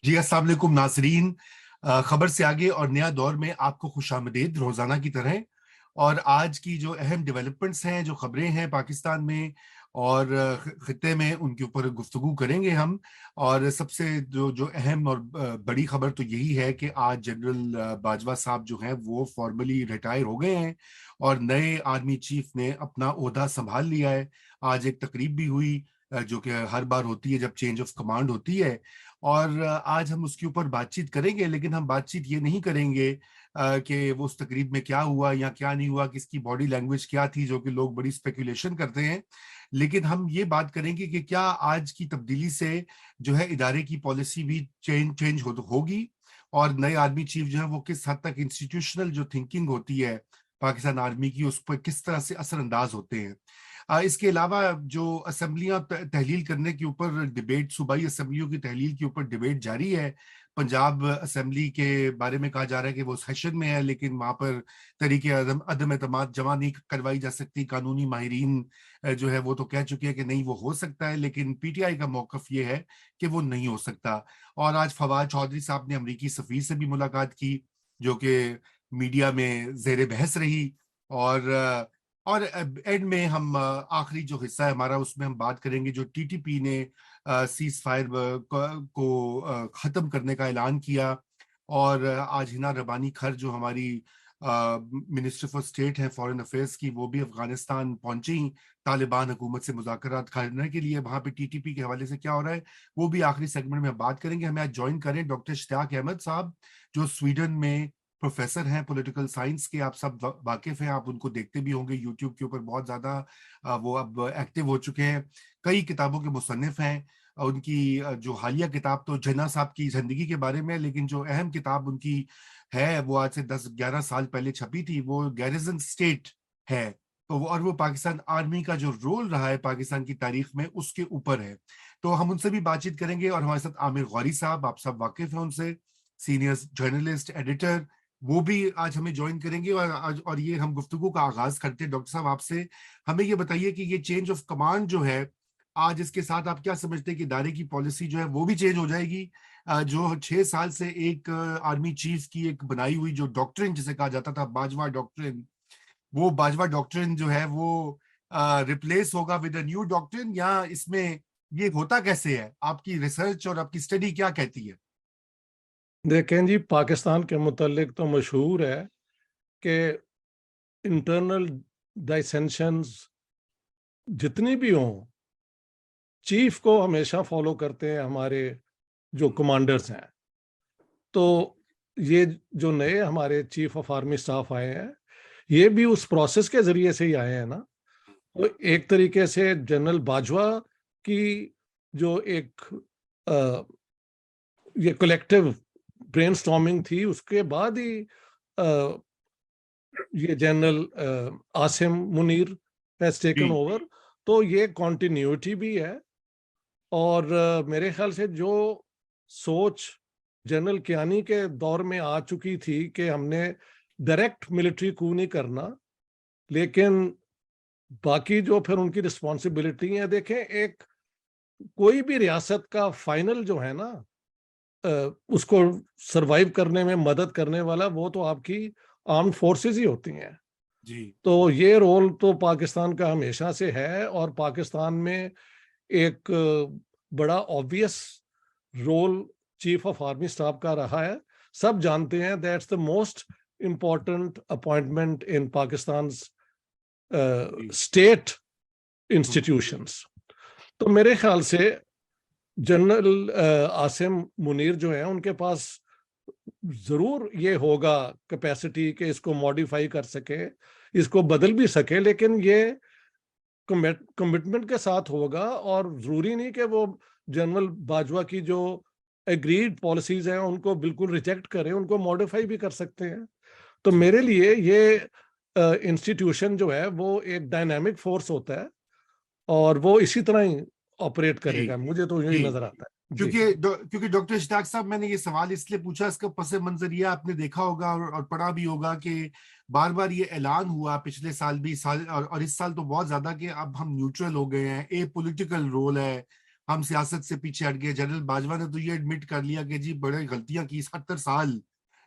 جی السلام علیکم ناظرین، خبر سے آگے اور نیا دور میں آپ کو خوش آمدید روزانہ کی طرح۔ اور آج کی جو اہم ڈیولپمنٹس ہیں، جو خبریں ہیں پاکستان میں اور خطے میں، ان کے اوپر گفتگو کریں گے ہم۔ اور سب سے جو اہم اور بڑی خبر تو یہی ہے کہ آج جنرل باجوہ صاحب جو ہیں وہ فارملی ریٹائر ہو گئے ہیں اور نئے آرمی چیف نے اپنا عہدہ سنبھال لیا ہے۔ آج ایک تقریب بھی ہوئی جو کہ ہر بار ہوتی ہے جب چینج آف کمانڈ ہوتی ہے، اور آج ہم اس کے اوپر بات چیت کریں گے۔ لیکن ہم بات چیت یہ نہیں کریں گے کہ وہ اس تقریب میں کیا ہوا یا کیا نہیں ہوا، کس کی باڈی لینگویج کیا تھی، جو کہ لوگ بڑی اسپیکولیشن کرتے ہیں۔ لیکن ہم یہ بات کریں گے کہ کیا آج کی تبدیلی سے جو ہے ادارے کی پالیسی بھی چینج ہوگی، اور نئے آرمی چیف جو ہے وہ کس حد تک انسٹیٹیوشنل جو تھنکنگ ہوتی ہے پاکستان آرمی کی، اس پر کس طرح سے اثر انداز ہوتے ہیں۔ اس کے علاوہ جو اسمبلیاں تحلیل کرنے کے اوپر ڈیبیٹ، صوبائی اسمبلیوں کی تحلیل کے اوپر ڈیبیٹ جاری ہے۔ پنجاب اسمبلی کے بارے میں کہا جا رہا ہے کہ وہ سیشن میں ہے، لیکن وہاں پر طریقے عدم اعتماد جمع نہیں کروائی جا سکتی۔ قانونی ماہرین جو ہے وہ تو کہہ چکے ہیں کہ نہیں وہ ہو سکتا ہے، لیکن پی ٹی آئی کا موقف یہ ہے کہ وہ نہیں ہو سکتا۔ اور آج فواد چودھری صاحب نے امریکی سفیر سے بھی ملاقات کی، جو کہ میڈیا میں زیر بحث رہی۔ اور اینڈ میں ہم آخری جو حصہ ہے ہمارا، اس میں ہم بات کریں گے جو ٹی ٹی پی نے سیز فائر کو ختم کرنے کا اعلان کیا۔ اور آج ہنا ربانی کھر جو ہماری منسٹر فار اسٹیٹ ہیں فارن افیئرس کی، وہ بھی افغانستان پہنچی طالبان حکومت سے مذاکرات کرنے کے لیے۔ وہاں پہ ٹی ٹی پی کے حوالے سے کیا ہو رہا ہے وہ بھی آخری سیگمنٹ میں بات کریں گے۔ ہمیں آج جوائن کریں ڈاکٹر اشتیاق احمد صاحب، جو سویڈن میں پروفیسر ہیں پولیٹیکل سائنس کے۔ آپ سب واقف ہیں، آپ ان کو دیکھتے بھی ہوں گے یوٹیوب کے اوپر، بہت زیادہ وہ اب ایکٹیو ہو چکے ہیں۔ کئی کتابوں کے مصنف ہیں۔ ان کی جو حالیہ کتاب تو جناح صاحب کی زندگی کے بارے میں، لیکن جو اہم کتاب ان کی ہے وہ آج سے 10-11 سال پہلے چھپی تھی، وہ گیریزن اسٹیٹ ہے۔ تو اور وہ پاکستان آرمی کا جو رول رہا ہے پاکستان کی تاریخ میں، اس کے اوپر ہے۔ تو ہم ان سے بھی بات چیت کریں گے۔ اور ہمارے ساتھ عامر غوری صاحب، آپ سب واقف ہیں ان سے، سینئر جرنلسٹ ایڈیٹر، وہ بھی آج ہمیں جوائن کریں گے۔ اور یہ ہم گفتگو کا آغاز کرتے ہیں ڈاکٹر صاحب آپ سے۔ ہمیں یہ بتائیے کہ یہ چینج آف کمانڈ جو ہے آج، اس کے ساتھ آپ کیا سمجھتے ہیں کہ ادارے کی پالیسی جو ہے وہ بھی چینج ہو جائے گی؟ جو 6 سال سے ایک آرمی چیف کی ایک بنائی ہوئی جو ڈاکٹرن جسے کہا جاتا تھا باجوہ ڈاکٹرن، وہ باجوہ ڈاکٹرن جو ہے وہ ریپلیس ہوگا ود اے نیو ڈاکٹرن، یا اس میں یہ ہوتا کیسے ہے؟ آپ کی ریسرچ اور آپ کی اسٹڈی کیا کہتی ہے؟ دیکھیں جی، پاکستان کے متعلق تو مشہور ہے کہ انٹرنل ڈائسینشنز جتنی بھی ہوں، چیف کو ہمیشہ فالو کرتے ہیں ہمارے جو کمانڈرز ہیں۔ تو یہ جو نئے ہمارے چیف آف آرمی اسٹاف آئے ہیں، یہ بھی اس پروسیس کے ذریعے سے ہی آئے ہیں نا۔ تو ایک طریقے سے جنرل باجوہ کی جو ایک یہ کلیکٹیو برین سٹارمنگ تھی، اس کے بعد ہی یہ general Asim Munir has taken over. تو یہ کنٹینیوٹی بھی ہے، اور میرے خیال سے جو سوچ جنرل کیانی کے دور میں آ چکی تھی کہ ہم نے ڈائریکٹ ملٹری کو نہیں کرنا، لیکن باقی جو پھر ان کی رسپانسبلٹی ہیں، دیکھیں ایک کوئی بھی ریاست کا فائنل جو ہے نا، اس کو سروائیو کرنے میں مدد کرنے والا وہ تو آپ کی آرمڈ فورسز ہی ہوتی ہیں۔ جی، تو یہ رول تو پاکستان کا ہمیشہ سے ہے، اور پاکستان میں ایک بڑا obvious role chief of army staff کا رہا ہے۔ سب جانتے ہیں that's the most important appointment in پاکستان's اسٹیٹ انسٹیٹیوشنس۔ تو میرے خیال سے جنرل عاصم منیر جو ہیں، ان کے پاس ضرور یہ ہوگا کیپیسٹی کہ اس کو ماڈیفائی کر سکے، اس کو بدل بھی سکے، لیکن یہ کمٹمنٹ کے ساتھ ہوگا، اور ضروری نہیں کہ وہ جنرل باجوہ کی جو ایگریڈ پالیسیز ہیں ان کو بالکل ریجیکٹ کریں، ان کو ماڈیفائی بھی کر سکتے ہیں۔ تو میرے لیے یہ انسٹیٹیوشن جو ہے وہ ایک ڈائنامک فورس ہوتا ہے، اور وہ اسی طرح ہی آپریٹ کرے گا، مجھے تو یہی نظر آتا ہے۔ کیونکہ ڈاکٹر اشتیاق صاحب، میں نے یہ سوال اس لیے پوچھا، اس کا پس منظر یہ آپ نے دیکھا ہوگا اور پڑھا بھی ہوگا کہ بار بار یہ اعلان ہوا پچھلے سال بھی، اور اس سال تو بہت زیادہ، کہ اب ہم نیوٹرل ہو گئے ہیں، اے پولیٹیکل رول ہے ہم سیاست سے پیچھے ہٹ گئے. جنرل باجوہ نے تو یہ ایڈمٹ کر لیا کہ جی بڑے غلطیاں کی 70 سال,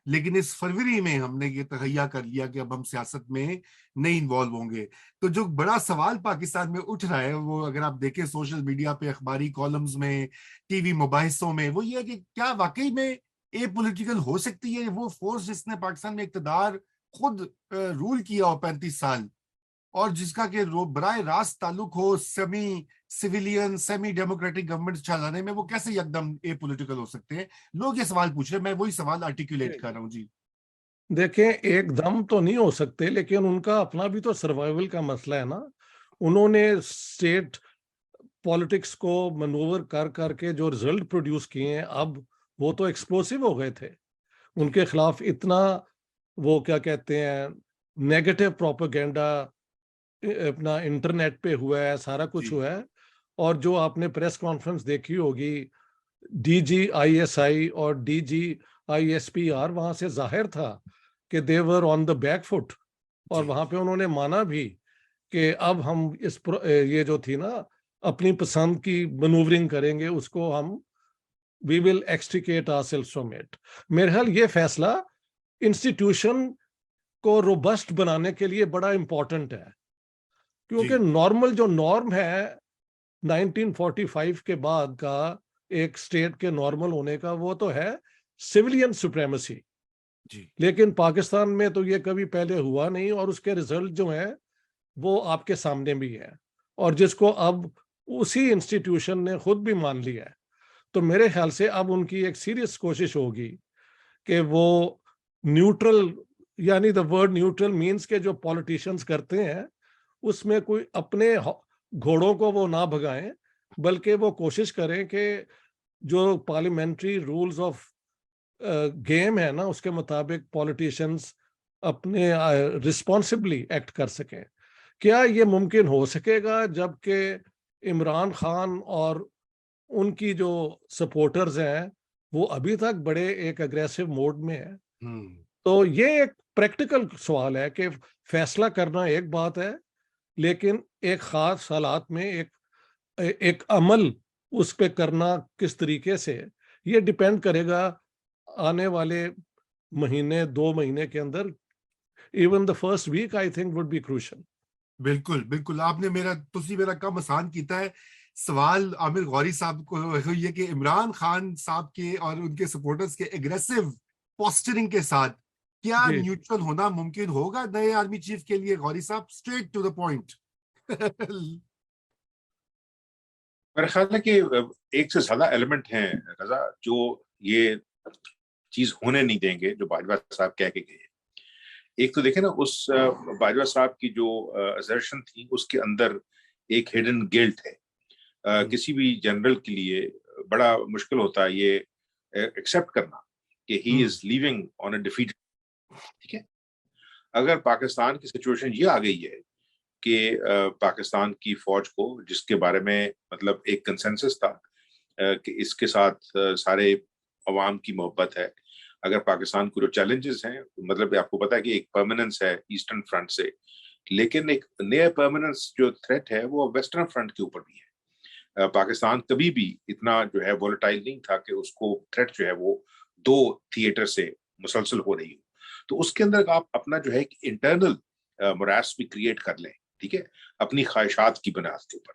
لیکن اس فروری میں ہم نے یہ تہیا کر لیا کہ اب ہم سیاست میں نہیں انوالو ہوں گے. تو جو بڑا سوال پاکستان میں اٹھ رہا ہے, وہ اگر آپ دیکھیں سوشل میڈیا پہ, اخباری کالمز میں, ٹی وی مباحثوں میں, وہ یہ ہے کہ کیا واقعی میں اے پولیٹیکل ہو سکتی ہے وہ فورس جس نے پاکستان میں اقتدار خود رول کیا ہو 35 سال, اور جس کا کہ براہ راست تعلق ہو semi civilian semi democratic government چلانے میں, وہ کیسے یکدم اے پولیٹیکل ہو سکتے ہیں؟ لوگ یہ سوال پوچھ رہے ہیں, میں وہی سوال آرٹیکولیٹ کر رہا ہوں. جی دیکھیں, ایک دم تو نہیں ہو سکتے, لیکن ان کا اپنا بھی تو سروائیول کا مسئلہ ہے نا. انہوں نے اسٹیٹ پالیٹکس کو منوور کر کر کے جو رزلٹ پروڈیوس کیے ہیں, اب وہ تو ایکسپلوسیو ہو گئے تھے. ان کے خلاف اتنا وہ کیا کہتے ہیں نیگیٹو پروپیگنڈا اپنا انٹرنیٹ پہ ہوا ہے, سارا کچھ ہوا ہے. اور جو آپ نے پریس کانفرنس دیکھی ہوگی, D G I S I اور D G I S P R, وہاں سے ظاہر تھا کہ دے ور آن دا بیک فٹ. اور وہاں پہ انہوں نے مانا بھی کہ اب ہم یہ جو تھی نا اپنی پسند کی مینوورنگ کریں گے, اس کو ہم وی ول ایکسٹریکیٹ ourselves from it. میرے خیال یہ فیصلہ انسٹیٹیوشن کو روبسٹ بنانے کے لیے بڑا امپورٹنٹ ہے, کیونکہ نارمل جو نارم ہے 1945 کے بعد کا ایک اسٹیٹ کے نارمل ہونے کا, وہ تو ہے سویلین سپریمیسی. لیکن پاکستان میں تو یہ کبھی پہلے ہوا نہیں, اور اس کے ریزلٹ جو ہیں وہ آپ کے سامنے بھی ہے, اور جس کو اب اسی انسٹیٹیوشن نے خود بھی مان لیا ہے. تو میرے خیال سے اب ان کی ایک سیریس کوشش ہوگی کہ وہ نیوٹرل, یعنی دا ورڈ نیوٹرل مینس کہ جو پولیٹیشینز کرتے ہیں اس میں کوئی اپنے گھوڑوں کو وہ نہ بھگائیں, بلکہ وہ کوشش کریں کہ جو پارلیمنٹری رولز آف گیم ہے نا, اس کے مطابق پولیٹیشینز اپنے رسپانسبلی ایکٹ کر سکیں. کیا یہ ممکن ہو سکے گا جبکہ عمران خان اور ان کی جو سپورٹرز ہیں وہ ابھی تک بڑے ایک اگریسو موڈ میں ہیں؟ تو یہ ایک پریکٹیکل سوال ہے کہ فیصلہ کرنا ایک بات ہے, لیکن ایک خاص حالات میں ایک عمل اس پہ کرنا کس طریقے سے, یہ ڈیپینڈ کرے گا آنے والے مہینے 2 مہینے کے اندر. Even the first week I think would be crucial. بالکل بالکل, آپ نے میرا کام آسان کیتا ہے. سوال عامر غوری صاحب کو یہ کہ عمران خان صاحب کے اور ان کے سپورٹرز کے ایگریسو پوسچرنگ کے ساتھ کیا نیوٹرل ہونا ممکن ہوگا نئے آرمی چیف کے لیے؟ غوری صاحب, اسٹریٹ ٹو دا پوائنٹ. میرا خیال ہے کہ ایک سے زیادہ ایلیمنٹ ہیں رضا جو یہ چیز ہونے نہیں دیں گے جو باجوہ صاحب کہہ کے گئے. ایک تو دیکھیں نا, اس باجوہ صاحب کی جو assertion تھی اس کے اندر ایک ہڈن گلٹ ہے. کسی بھی جنرل کے لیے بڑا مشکل ہوتا ہے یہ ایکسیپٹ کرنا کہ ہی از لیونگ آن اے ڈیفیٹ. ٹھیک ہے, اگر پاکستان کی سچویشن یہ آ گئی ہے کہ پاکستان کی فوج کو, جس کے بارے میں مطلب ایک کنسنسس تھا کہ اس کے ساتھ سارے عوام کی محبت ہے, اگر پاکستان کو جو چیلنجز ہیں, مطلب آپ کو پتا ہے کہ ایک پرماننس ہے ایسٹرن فرنٹ سے, لیکن ایک نیا پرماننس جو تھریٹ ہے وہ ویسٹرن فرنٹ کے اوپر بھی ہے. پاکستان کبھی بھی اتنا جو ہے وولٹائل نہیں تھا کہ اس کو تھریٹ جو ہے وہ 2 تھیٹر سے مسلسل ہو رہی ہو. تو اس کے اندر آپ اپنا جو ہے انٹرنل موراس بھی کریٹ کر لیں, ٹھیک ہے, اپنی خواہشات کی بنیاد کے اوپر.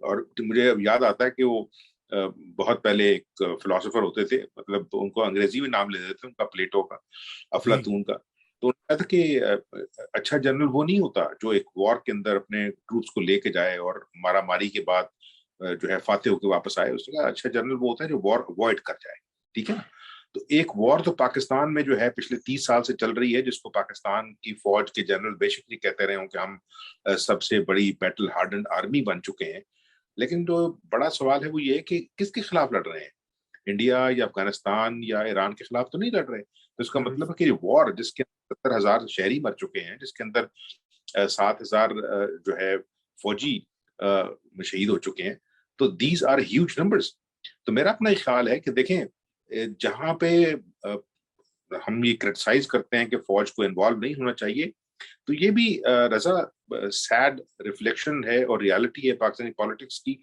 اور مجھے یاد آتا ہے کہ وہ بہت پہلے ایک فلاسفر ہوتے تھے, مطلب ان کو انگریزی میں نام لے دیتے تھے ان کا, پلیٹو کا, افلاطون کا. تو انہوں نے کہا تھا کہ اچھا جنرل وہ نہیں ہوتا جو ایک وار کے اندر اپنے ٹروپس کو لے کے جائے اور مارا ماری کے بعد جو ہے فاتح ہو کے واپس آئے. اس نے کہا اچھا جنرل وہ ہوتا ہے جو وار اوائڈ کر جائے. ٹھیک ہے نا. تو ایک وار تو پاکستان میں جو ہے پچھلے 30 سال سے چل رہی ہے, جس کو پاکستان کی فوج کے جنرل بیسکلی کہتے رہے ہوں کہ ہم سب سے بڑی بیٹل ہارڈنڈ آرمی بن چکے ہیں. لیکن جو بڑا سوال ہے وہ یہ ہے کہ کس کے خلاف لڑ رہے ہیں, انڈیا یا افغانستان یا ایران کے خلاف تو نہیں لڑ رہے. تو اس کا مطلب ہے کہ وار جس کے 70,000 شہری مر چکے ہیں, جس کے اندر 7,000 جو ہے فوجی شہید ہو چکے ہیں, تو دیز آر ہیوج نمبرز. تو میرا اپنا ایک خیال ہے کہ دیکھیں جہاں پہ ہم یہ کرٹیسائز کرتے ہیں کہ فوج کو انوالو نہیں ہونا چاہیے, تو یہ بھی رضا سیڈ ریفلیکشن ہے اور ریالٹی ہے پاکستانی پالیٹکس کی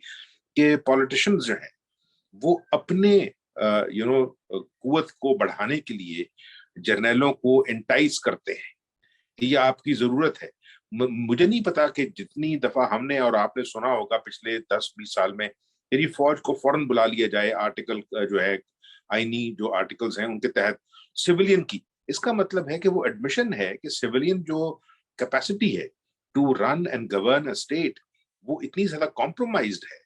کہ پالیٹیشنز جو ہیں وہ اپنے قوت کو بڑھانے کے لیے جرنیلوں کو انٹائز کرتے ہیں کہ یہ آپ کی ضرورت ہے. مجھے نہیں پتا کہ جتنی دفعہ ہم نے اور آپ نے سنا ہوگا پچھلے 10-20 سال میں میری فوج کو فوراً بلا لیا جائے آرٹیکل جو ہے آئینی جو آرٹیکلز ہیں ان کے تحت سویلین کی. اس کا مطلب ہے کہ وہ ایڈمیشن ہے کہ سویلین جو کیپیسٹی ہے to run and govern a state وہ اتنی زیادہ کمپرومائزڈ ہے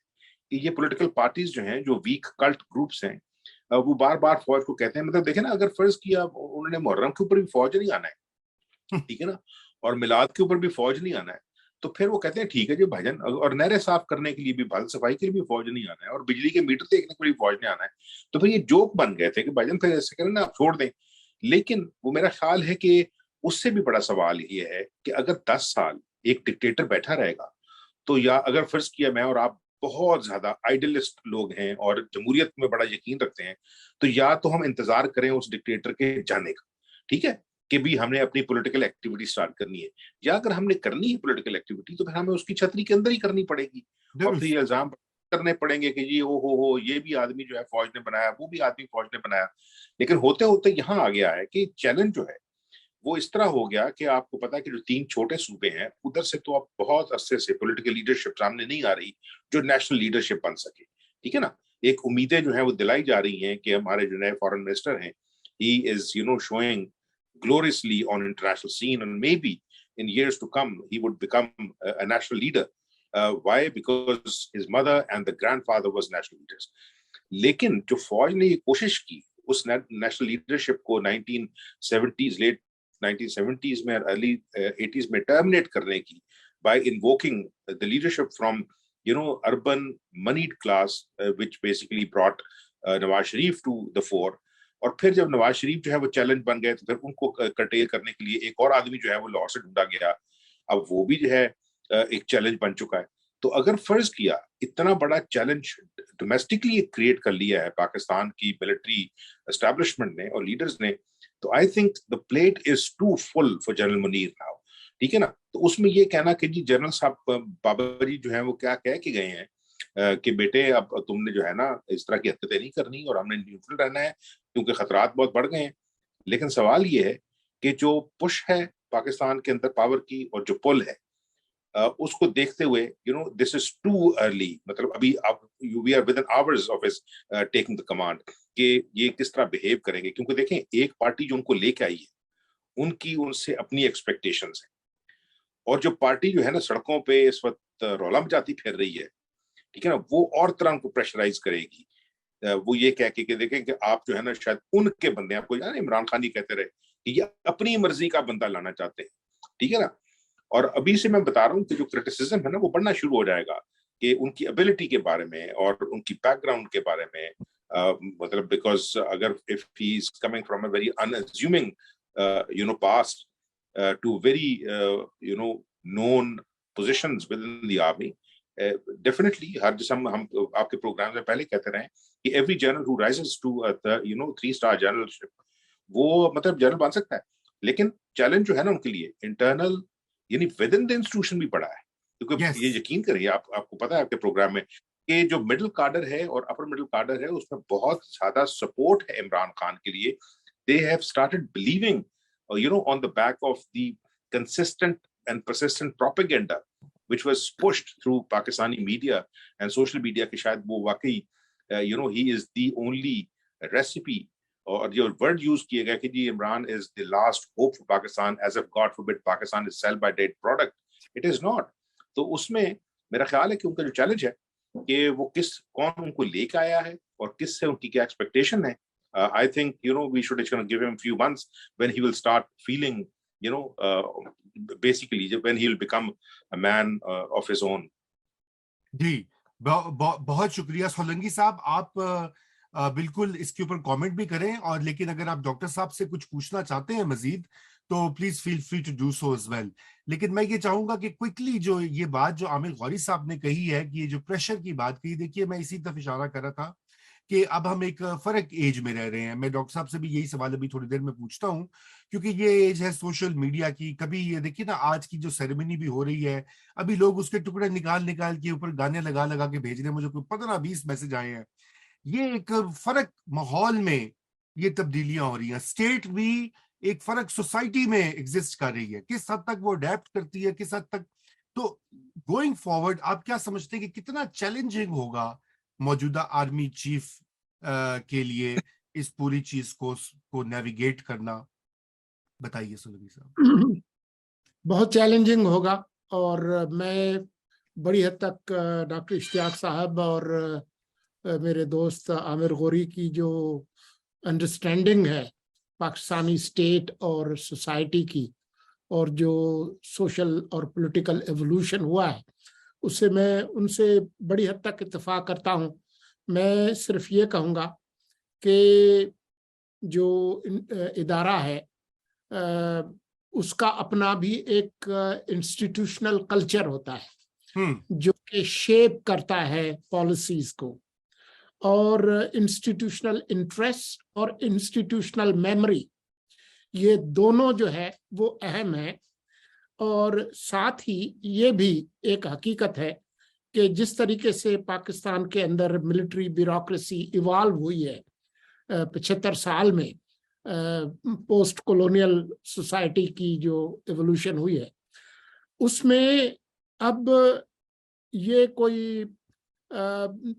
کہ یہ پولیٹیکل پارٹیز جو ہیں جو ویک کلٹ گروپس ہیں وہ بار بار فوج کو کہتے ہیں. مطلب دیکھیں نا, اگر فرض کیا انہوں نے محرم کے اوپر بھی فوج نہیں آنا ہے, ٹھیک ہے نا, اور میلاد کے اوپر بھی فوج نہیں آنا ہے, تو پھر وہ کہتے ہیں ٹھیک ہے جی بھائی جان, اور نہریں صاف کرنے کے لیے بھی, بال صفائی کے لیے بھی فوج نہیں آنا ہے, اور بجلی کے میٹر دیکھنے کے لیے فوج نہیں آنا ہے. تو پھر یہ جوک بن گئے تھے کہ بھائی جان پھر ایسے کریں نا, آپ چھوڑ دیں. لیکن وہ میرا خیال ہے کہ اس سے بھی بڑا سوال یہ ہے کہ اگر 10 سال ایک ڈکٹیٹر بیٹھا رہے گا تو یا اگر فرض کیا میں اور آپ بہت زیادہ آئیڈلسٹ لوگ ہیں اور جمہوریت میں بڑا یقین رکھتے ہیں, تو یا تو ہم انتظار کریں اس ڈکٹیٹر کے جانے کا, ٹھیک ہے, کہ بھی ہم نے اپنی پولیٹیکل ایکٹیویٹی سٹارٹ کرنی ہے, یا اگر ہم نے کرنی ہے پولیٹیکل ایکٹیویٹی تو پھر ہمیں اس کی چھتری کے اندر ہی کرنی پڑے گی, اور پھر یہ الزام کرنے پڑیں گے کہ جی ہو یہ بھی آدمی جو ہے فوج نے بنایا, وہ بھی آدمی فوج نے بنایا. لیکن ہوتے ہوتے یہاں آ گیا ہے کہ چیلنج جو ہے وہ اس طرح ہو گیا کہ آپ کو پتا کہ جو 3 چھوٹے صوبے ہیں ادھر سے تو اب بہت عرصے سے پولیٹیکل لیڈرشپ سامنے نہیں آ رہی جو نیشنل لیڈرشپ بن سکے, ٹھیک ہے نا. ایک امیدیں جو ہیں وہ دلائی جا رہی ہیں کہ ہمارے جو نئے فارن منسٹر ہیں he is showing gloriously on international scene, and maybe in years to come he would become a national leader. Why? Because his mother and the grandfather was national leaders. لیکن جو فوج نے یہ کوشش کی اس national leadership کو 1970s late 1970s میں early 80s میں ٹرمینیٹ کرنے کی by invoking the leadership from urban moneyed class which basically brought Nawaz Sharif to the fore. اور پھر جب نواز شریف جو ہے وہ چیلنج بن گئے تو پھر ان کو کرٹیل کرنے کے لیے ایک اور آدمی جو ہے وہ لاہور سے ڈھونڈا گیا, اب وہ بھی جو ہے ایک چیلنج بن چکا ہے. تو اگر فرض کیا اتنا بڑا چیلنج ڈومیسٹکلی کریٹ کر لیا ہے پاکستان کی ملٹری اسٹیبلشمنٹ نے اور لیڈرز نے, تو I think the plate is too full for general Munir now, ٹھیک ہے نا. تو اس میں یہ کہنا کہ جی جنرل صاحب بابر جی جو ہیں وہ کیا کہہ کے گئے ہیں کہ بیٹے اب تم نے جو ہے نا اس طرح کی حرکتیں نہیں کرنی اور ہم نے نیوٹرل رہنا ہے کیونکہ خطرات بہت بڑھ گئے ہیں. لیکن سوال یہ ہے کہ جو پش ہے پاکستان کے اندر پاور کی اور جو پل ہے اس کو دیکھتے ہوئے دس از ٹو ارلی, مطلب ابھی we are within hours of his taking the command کہ یہ کس طرح بہیو کریں گے. کیونکہ دیکھیں ایک پارٹی جو ان کو لے کے آئی ہے ان کی ان سے اپنی ایکسپیکٹیشنز ہیں, اور جو پارٹی جو ہے نا سڑکوں پہ اس وقت رولا مچاتی پھر رہی ہے, ٹھیک ہے نا, وہ اور طرح کو پریشرائز کرے گی. وہ یہ کہہ کے کہ دیکھیں کہ آپ جو ہے نا شاید ان کے بندے, آپ کو عمران خان یہ کہتے رہے کہ یہ اپنی مرضی کا بندہ لانا چاہتے ہیں, ٹھیک ہے نا. اور ابھی سے میں بتا رہا ہوں کہ جو کرٹیسزم ہے نا وہ بڑھنا شروع ہو جائے گا کہ ان کی ابیلٹی کے بارے میں اور ان کی بیک گراؤنڈ کے بارے میں, مطلب بیکاز اگر if he is coming from a very unassuming past to very known positions within the army, definitely ہر جسم ہم آپ کے پروگرام میں پہلے کہتے رہے کہ every general who rises to 3-star generalship وہ مطلب جنرل بن سکتا ہے. لیکن چیلنج جو ہے نا ان کے لیے انٹرنل یعنی ود ان دا انسٹیٹیوشن بھی پڑا ہے, کیونکہ یہ یقین کریے آپ کو پتا ہے آپ کے پروگرام میں کہ جو مڈل کارڈر ہے اور اپر مڈل کارڈر ہے اس میں بہت زیادہ سپورٹ ہے عمران خان کے لیے. they have started believing on the back of the consistent and persistent propaganda which was pushed through Pakistani media and social media کہ شاید وہ واقعی he is the only recipe, اور جو ورڈ یوز کیے گئے کہ جی Imran is the last hope for Pakistan as if God forbid Pakistan is sell by date product. It is not. تو اس میں میرا خیال ہے کہ ان کا جو چیلنج ہے کہ وہ کون ان کو لے کے آیا ہے اور کس سے ان کی کیا ایکسپیکٹیشن ہے. I think we should give him a few months when he will start feeling basically when he will become a man of his own. جی بہت شکریہ سولنگی صاحب, آپ بالکل اس کے اوپر کامنٹ بھی کریں, اور لیکن اگر آپ ڈاکٹر صاحب سے کچھ پوچھنا چاہتے ہیں مزید تو please feel free to do so as well. لیکن میں یہ چاہوں گا کہ کوئکلی جو یہ بات جو عامر غوری صاحب نے کہی ہے کہ یہ جو پریشر کی بات کہی, دیکھیے میں اسی طرف اشارہ کر رہا تھا کہ اب ہم ایک فرق ایج میں رہ رہے ہیں. میں ڈاکٹر صاحب سے بھی یہی سوال ابھی تھوڑی دیر میں پوچھتا ہوں کیونکہ یہ ایج ہے سوشل میڈیا کی. کبھی یہ دیکھیے نا آج کی جو سیریمنی بھی ہو رہی ہے, ابھی لوگ اس کے ٹکڑے نکال کے اوپر گانے لگا کے بھیج رہے ہیں, مجھے کوئی 15-20 میسج آئے ہیں. یہ ایک فرق ماحول میں یہ تبدیلیاں ہو رہی ہیں. اسٹیٹ بھی ایک فرق سوسائٹی میں ایگزسٹ کر رہی ہے, کس حد تک وہ اڈیپٹ کرتی ہے, کس حد تک. تو گوئنگ فارورڈ آپ کیا سمجھتے ہیں کہ کتنا چیلنجنگ ہوگا موجودہ آرمی چیف کے لیے اس پوری چیز کو نیویگیٹ کرنا؟ بتائیے سلمی صاحب. بہت چیلنجنگ ہوگا, اور میں بڑی حد تک ڈاکٹر اشتیاق صاحب اور میرے دوست عامر غوری کی جو انڈرسٹینڈنگ ہے پاکستانی اسٹیٹ اور سوسائٹی کی, اور جو سوشل اور پولیٹیکل ایوولوشن ہوا ہے, اس سے میں ان سے بڑی حد تک اتفاق کرتا ہوں. میں صرف یہ کہوں گا کہ جو ادارہ ہے اس کا اپنا بھی ایک انسٹیٹیوشنل کلچر ہوتا ہے جو کہ شیپ کرتا ہے پالیسیز کو, اور انسٹیٹیوشنل انٹرسٹ اور انسٹیٹیوشنل میموری, یہ دونوں جو ہے وہ اہم ہے. اور ساتھ ہی یہ بھی ایک حقیقت ہے کہ جس طریقے سے پاکستان کے اندر ملٹری بیوروکریسی ایوالو ہوئی ہے 75 سال میں, پوسٹ کولونیل سوسائٹی کی جو ایوولوشن ہوئی ہے, اس میں اب یہ کوئی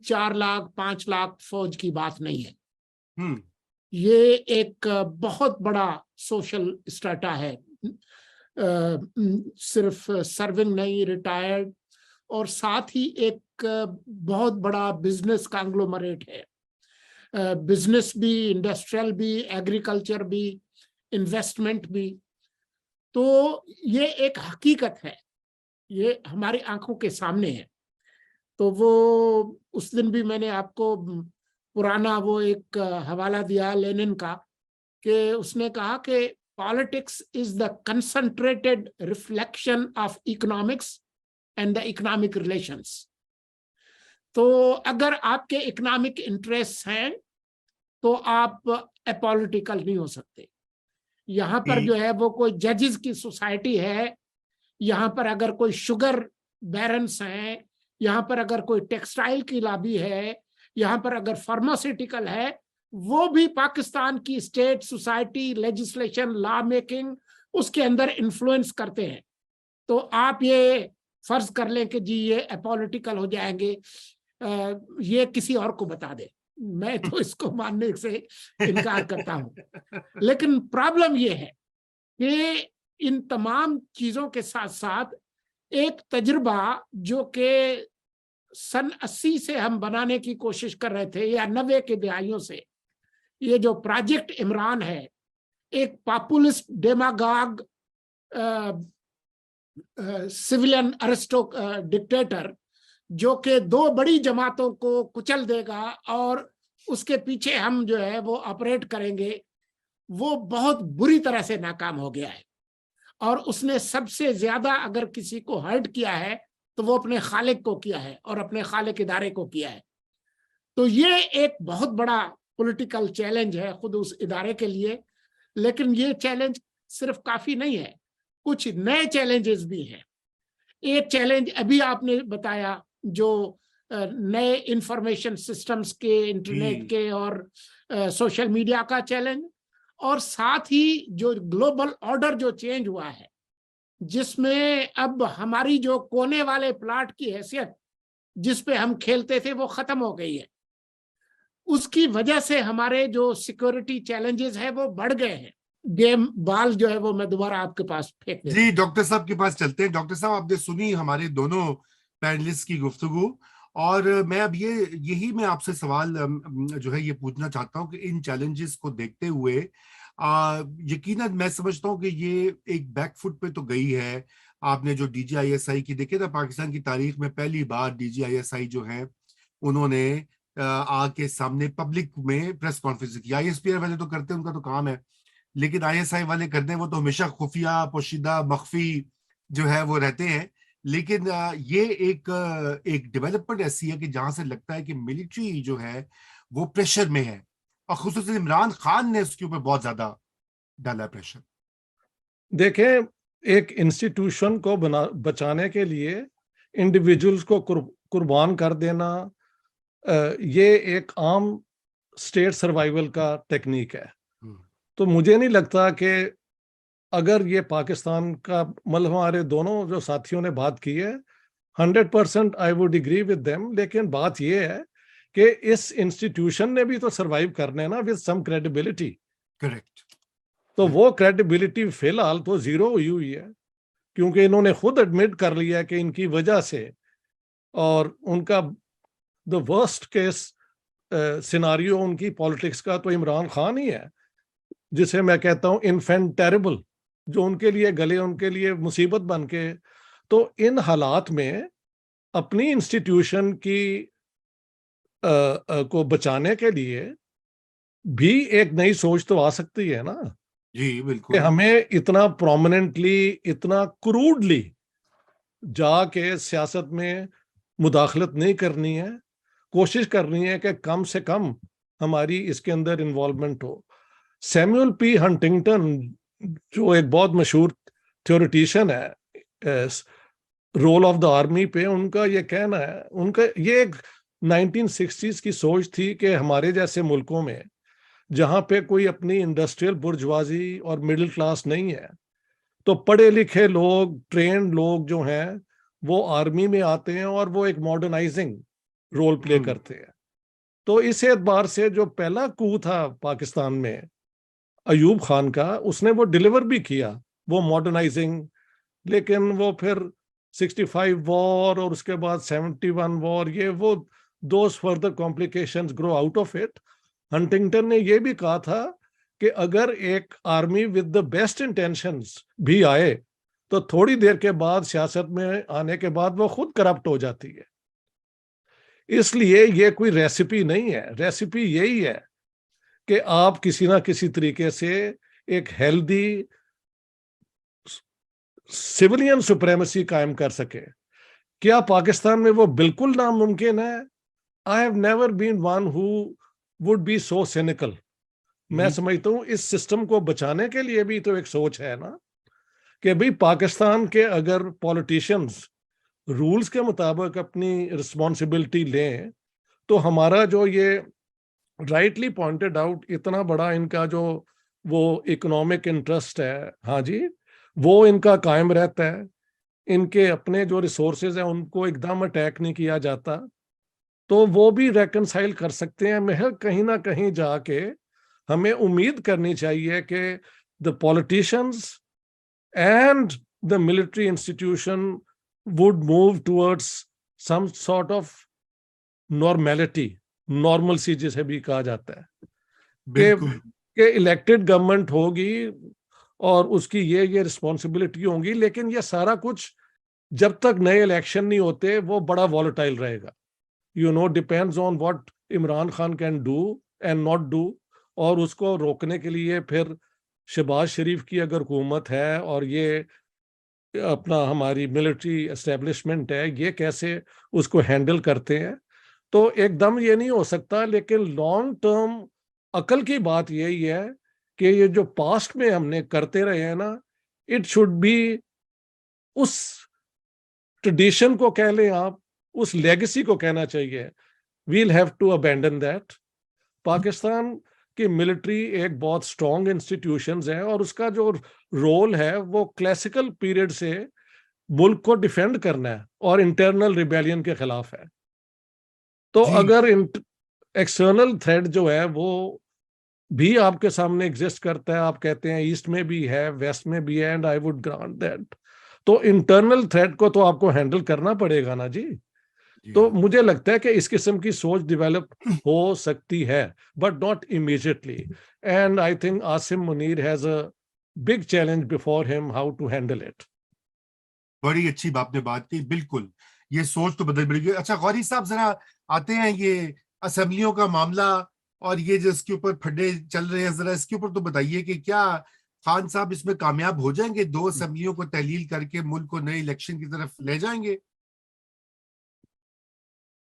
4 لاکھ 5 لاکھ فوج کی بات نہیں ہے. یہ ایک بہت بڑا سوشل اسٹریٹا ہے, صرف سرونگ نہیں, ریٹائرڈ, اور ساتھ ہی ایک بہت بڑا بزنس کانگلومریٹ ہے. بزنس بھی, انڈسٹریل بھی, ایگریکلچر بھی, انویسٹمنٹ بھی. تو یہ ایک حقیقت ہے, یہ ہماری آنکھوں کے سامنے ہے. تو وہ اس دن بھی میں نے آپ کو پرانا وہ ایک حوالہ دیا لینن کا, کہ اس نے کہا کہ politics is the concentrated reflection of economics and the economic relations. تو اگر آپ کے اکنامک انٹرسٹ ہیں تو آپ اپولیٹیکل نہیں ہو سکتے. یہاں پر جو ہے وہ کوئی ججز کی سوسائٹی ہے, یہاں پر اگر کوئی شوگر بیرنس ہیں, یہاں پر اگر کوئی ٹیکسٹائل کی لابی ہے, یہاں پر اگر فارماسیوٹیکل ہے, وہ بھی پاکستان کی state society legislation law making اس کے اندر انفلوئنس کرتے ہیں. تو آپ یہ فرض کر لیں کہ جی یہ اپولیٹیکل ہو جائیں گے, یہ کسی اور کو بتا دے, میں تو اس کو ماننے سے انکار کرتا ہوں. لیکن پرابلم یہ ہے کہ ان تمام چیزوں کے ساتھ ساتھ ایک تجربہ جو کہ سن 80 سے ہم بنانے کی کوشش کر رہے تھے یا 90 کے دہائیوں سے, یہ جو پروجیکٹ عمران ہے, ایک پاپولسٹ ڈیماگاگ سویلین ارسٹو ڈکٹیٹر جو کہ 2 بڑی جماعتوں کو کچل دے گا اور اس کے پیچھے ہم جو ہے وہ آپریٹ کریں گے, وہ بہت بری طرح سے ناکام ہو گیا ہے. اور اس نے سب سے زیادہ اگر کسی کو ہرٹ کیا ہے تو وہ اپنے خالق کو کیا ہے اور اپنے خالق ادارے کو کیا ہے. تو یہ ایک بہت بڑا پولیٹیکل چیلنج ہے خود اس ادارے کے لیے. لیکن یہ چیلنج صرف کافی نہیں ہے, کچھ نئے چیلنجز بھی ہیں. ایک چیلنج ابھی آپ نے بتایا جو نئے انفارمیشن سسٹمز کے, انٹرنیٹ کے اور سوشل میڈیا کا چیلنج, اور ساتھ ہی جو گلوبل آرڈر جو چینج ہوا ہے جس میں اب ہماری جو کونے والے پلاٹ کی حیثیت جس پہ ہم کھیلتے تھے وہ ختم ہو گئی ہے. اس کی وجہ سے ہمارے جو سیکورٹی چیلنجز ہیں وہ بڑھ گئے ہیں. گیم بال جو ہے وہ میں دوبارہ آپ کے پاس پھینک دیتا ہوں. جی ڈاکٹر صاحب کے پاس چلتے ہیں. ڈاکٹر صاحب آپ نے سنی ہمارے دونوں پینلسٹ کی گفتگو, اور میں اب یہی میں آپ سے سوال جو ہے یہ پوچھنا چاہتا ہوں کہ ان چیلنجز کو دیکھتے ہوئے یقیناً میں سمجھتا ہوں کہ یہ ایک بیک فٹ پہ تو گئی ہے. آپ نے جو ڈی جی آئی ایس آئی کی دیکھے نا, پاکستان کی تاریخ میں پہلی bar D G I S آئی جو ہیں انہوں نے آ کے سامنے پبلک میں پریس کانفرنس کی. آئی ایس پی آر والے تو کرتے ہیں, ان کا تو کام ہے, لیکن آئی ایس آئی والے کرتے ہیں وہ تو ہمیشہ خفیہ پوشیدہ مخفی جو ہے وہ رہتے ہیں. لیکن یہ ایک ڈیولپمنٹ ایسی ہے کہ جہاں سے لگتا ہے کہ ملٹری جو ہے وہ پریشر میں ہے, اور خصوصاً عمران خان نے اس کے اوپر بہت زیادہ ڈالا پریشر. دیکھیں, ایک انسٹیٹیوشن کو بچانے کے لیے انڈیویجولز کو قربان کر دینا یہ ایک عام اسٹیٹ سروائیول کا ٹیکنیک ہے. تو مجھے نہیں لگتا کہ اگر یہ پاکستان کا, مطلب ہمارے دونوں جو ساتھیوں نے بات کی ہے 100% I would agree with them, لیکن بات یہ ہے کہ اس انسٹیٹیوشن نے بھی تو سروائیو کرنا ہے نا with some credibility. کریکٹ. تو وہ کریڈیبلٹی فی الحال تو زیرو ہوئی ہے, کیونکہ انہوں نے خود ایڈمٹ کر لیا کہ ان کی وجہ سے, اور ان کا دا ورسٹ کیس سیناریو ان کی پالیٹکس کا تو عمران خان ہی ہے, جسے میں کہتا ہوں انفینٹ ٹیربل, جو ان کے لیے گلے ان کے لیے مصیبت بن کے. تو ان حالات میں اپنی انسٹیٹیوشن کی کو بچانے کے لیے بھی ایک نئی سوچ تو آ سکتی ہے نا. جی بالکل. کہ ہمیں اتنا پرومیننٹلی, اتنا کروڈلی جا کے سیاست میں مداخلت نہیں کرنی ہے, کوشش کرنی ہے کہ کم سے کم ہماری اس کے اندر انوالومنٹ ہو. سیموئل پی ہنٹنگٹن جو ایک بہت مشہور تھیوریٹیشین ہے رول آف دا آرمی پہ, ان کا یہ کہنا ہے, ان کا یہ ایک 1960s کی سوچ تھی کہ ہمارے جیسے ملکوں میں جہاں پہ کوئی اپنی انڈسٹریل برجوازی اور مڈل کلاس نہیں ہے, تو پڑھے لکھے لوگ, ٹرینڈ لوگ جو ہیں وہ آرمی میں آتے ہیں اور وہ ایک ماڈرنائزنگ رول پلے کرتے ہیں. تو اس اعتبار سے جو پہلا کو تھا پاکستان میں ایوب خان کا, اس نے وہ ڈیلیور بھی کیا, وہ ماڈرنائزنگ, لیکن وہ پھر 65 وار اور اس کے بعد 71 وار, یہ وہ those further complications grow out of it. Huntington نے یہ بھی کہا تھا کہ اگر ایک army with the best intentions بھی آئے تو تھوڑی دیر کے بعد سیاست میں آنے کے بعد وہ خود کرپٹ ہو جاتی ہے. اس لیے یہ کوئی ریسیپی نہیں ہے, ریسیپی یہی ہے کہ آپ کسی نہ کسی طریقے سے ایک ہیلدی سیولین سپریمیسی قائم کر سکے. کیا پاکستان میں وہ بالکل ناممکن ہے؟ I have never been one who would be so cynical. میں سمجھتا ہوں اس سسٹم کو بچانے کے لیے بھی تو ایک سوچ ہے نا کہ بھئی پاکستان کے اگر پولیٹیشنز رولز کے مطابق اپنی رسپانسبلٹی لیں تو ہمارا جو یہ رائٹلی پوائنٹڈ آؤٹ اتنا بڑا ان کا جو وہ اکنامک انٹرسٹ ہے, ہاں جی, وہ ان کا قائم رہتا ہے. ان کے اپنے جو ریسورسز ہیں ان کو ایک دم اٹیک نہیں کیا جاتا, تو وہ بھی ریکنسائل کر سکتے ہیں. محض کہیں نہ کہیں جا کے ہمیں امید کرنی چاہیے کہ the politicians and the military institution would move towards some sort of normality, normalcy جسے بھی کہا جاتا ہے, کہ elected government ہوگی اور اس کی یہ رسپانسبلٹی ہوں گی, لیکن یہ سارا کچھ جب تک نئے الیکشن نہیں ہوتے وہ بڑا volatile رہے گا. Depends on what Imran Khan can do and not do. اور اس کو روکنے کے لیے پھر شہباز شریف کی اگر حکومت ہے اور یہ اپنا ہماری ملٹری اسٹیبلشمنٹ ہے, یہ کیسے اس کو ہینڈل کرتے ہیں. تو ایک دم یہ نہیں ہو سکتا, لیکن لانگ ٹرم عقل کی بات یہی ہے کہ یہ جو پاسٹ میں ہم نے کرتے رہے ہیں نا, اٹ شوڈ بی, اس ٹریڈیشن کو کہہ لیں آپ, اس لیگیسی کو کہنا چاہیے, we'll have to abandon that. Pakistan کی ملٹری ایک بہت اسٹرانگ انسٹیٹیوشنز ہے اور اس کا جو رول ہے وہ کلاسیکل پیریڈ سے ملک کو ڈیفینڈ کرنا ہے اور انٹرنل ریبیلین کے خلاف ہے. تو اگر ایکسٹرنل تھریٹ جو ہے وہ بھی آپ کے سامنے ایگزسٹ کرتا ہے, آپ کہتے ہیں ایسٹ میں بھی ہے, ویسٹ میں بھی ہے, and I would grant that, تو انٹرنل تھریٹ کو تو آپ کو ہینڈل کرنا پڑے گا نا جی. تو مجھے لگتا ہے کہ اس قسم کی سوچ ڈیولپ ہو سکتی ہے, but not immediately. And I think Asim Munir has a big challenge before ہم ہاؤ ٹو ہینڈل اٹ. بڑی اچھی آپ نے بات کی, بالکل یہ سوچ تو بدل پڑے گی. اچھا غوری صاحب ذرا آتے ہیں, یہ اسمبلیوں کا معاملہ اور یہ جو اس کے اوپر پھڈے چل رہے ہیں, ذرا اس کے اوپر تو بتائیے کہ کیا خان صاحب اس میں کامیاب ہو جائیں گے, 2 اسمبلیوں کو تحلیل کر کے ملک کو نئے الیکشن کی طرف لے جائیں گے؟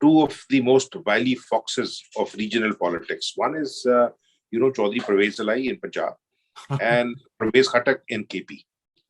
two of the most wily foxes of regional politics. One is, Chaudhry Parvez Alai in Punjab and Parvez Khattak in KP.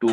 to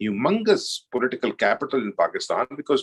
humongous political capital in Pakistan because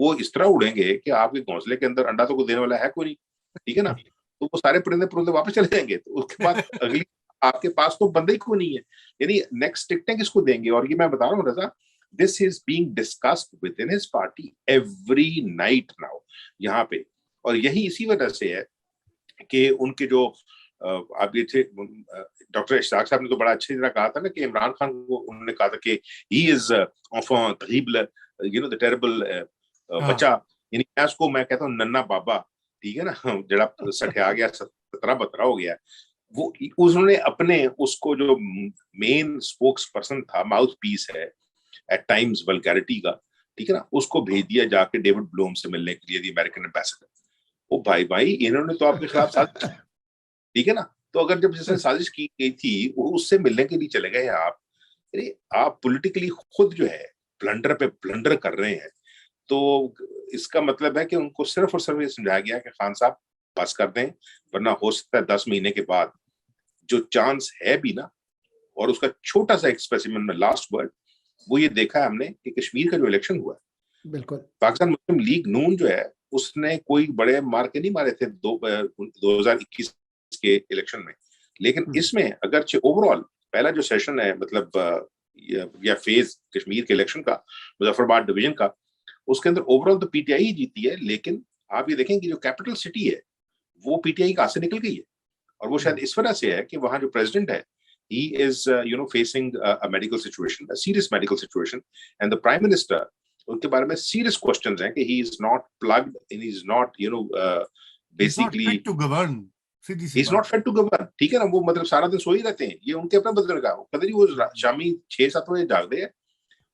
وہ اس طرح اڑیں گے کہ آپ کے گھونسلے کے اندر انڈا تو کوئی دینے والا ہے کوئی نہیں, ٹھیک ہے نا, تو وہ سارے پرندے واپس چلے جائیں گے, تو اس کے بعد اگلی آپ کے پاس تو بندے ہی کوئی نہیں ہے. یعنی نیکسٹ ٹکٹیں کس کو دیں گے؟ اور یہ میں بتا رہا ہوں Raza, this is being discussed within his party every night now یہاں پہ. اور یہی اسی وجہ سے ہے کہ ان کے جو آپ یہ تھے ڈاکٹر اشتاق صاحب نے تو بڑا اچھی طرح کہا تھا نا کہ عمران خان کو انہوں نے کہا تھا کہ ہی از enfant terrible, you know, the terrible بچہ, یعنی میں کہتا ہوں ننا بابا, ٹھیک ہے نا, جڑا سٹھیا گیا, سترا بترا ہو گیا. وہ انہوں نے اپنے اس کو جو مین اسپوکس پرسن تھا, ماؤتھ پیس ہے ایٹ ٹائمز ولگیرٹی کا, ٹھیک ہے نا, اس کو بھیج دیا جا کے ڈیوڈ بلوم سے ملنے کے لیے, دی امریکن ایمبیسڈر. وہ بھائی انہوں نے تو آپ کے خلاف سازش, ٹھیک ہے نا, تو اگر جب جس نے سازش کی گئی تھی وہ اس سے ملنے کے لیے چلے گئے آپ پولیٹیکلی خود جو ہے بلنڈر پہ بلنڈر کر رہے ہیں. تو اس کا مطلب ہے کہ ان کو صرف اور صرف یہ سمجھایا گیا کہ خان صاحب پاس کر دیں, ورنہ ہو سکتا ہے 10 مہینے کے بعد جو چانس ہے بھی نا. اور اس کا چھوٹا سا ایکسپیسیمن میں لاسٹ ورڈ وہ یہ دیکھا ہے ہم نے کہ کشمیر کا جو الیکشن ہوا ہے, بالکل پاکستان مسلم لیگ نون جو ہے اس نے کوئی بڑے مارکے نہیں مارے تھے 2021 کے الیکشن میں, لیکن اس میں اگرچہ اوور آل پہلا جو سیشن ہے مطلب یا فیز کشمیر کے الیکشن کا, مظفر آباد ڈویژن کا, اس کے اندر اوور آل تو پی ٹی آئی ہی جیتی ہے. لیکن آپ یہ دیکھیں کہ جو کیپٹل سٹی ہے وہ پی ٹی آئی کا سے نکل گئی ہے, اور وہ شاید اس وجہ سے ہے کہ وہاں جو پریزیڈنٹ ہے he is facing a medical situation, a serious medical situation, and the prime minister ان کے بارے میں serious questions ہیں کہ he is not plugged and he is not basically he's not fit to govern. He's not fit to govern, ٹھیک ہے نا. وہ مطلب سارا دن سو ہی رہتے ہیں, یہ ان کے اپنے بدل کا پتہ نہیں, وہ شامی 6-7 بجے جاگتے ہیں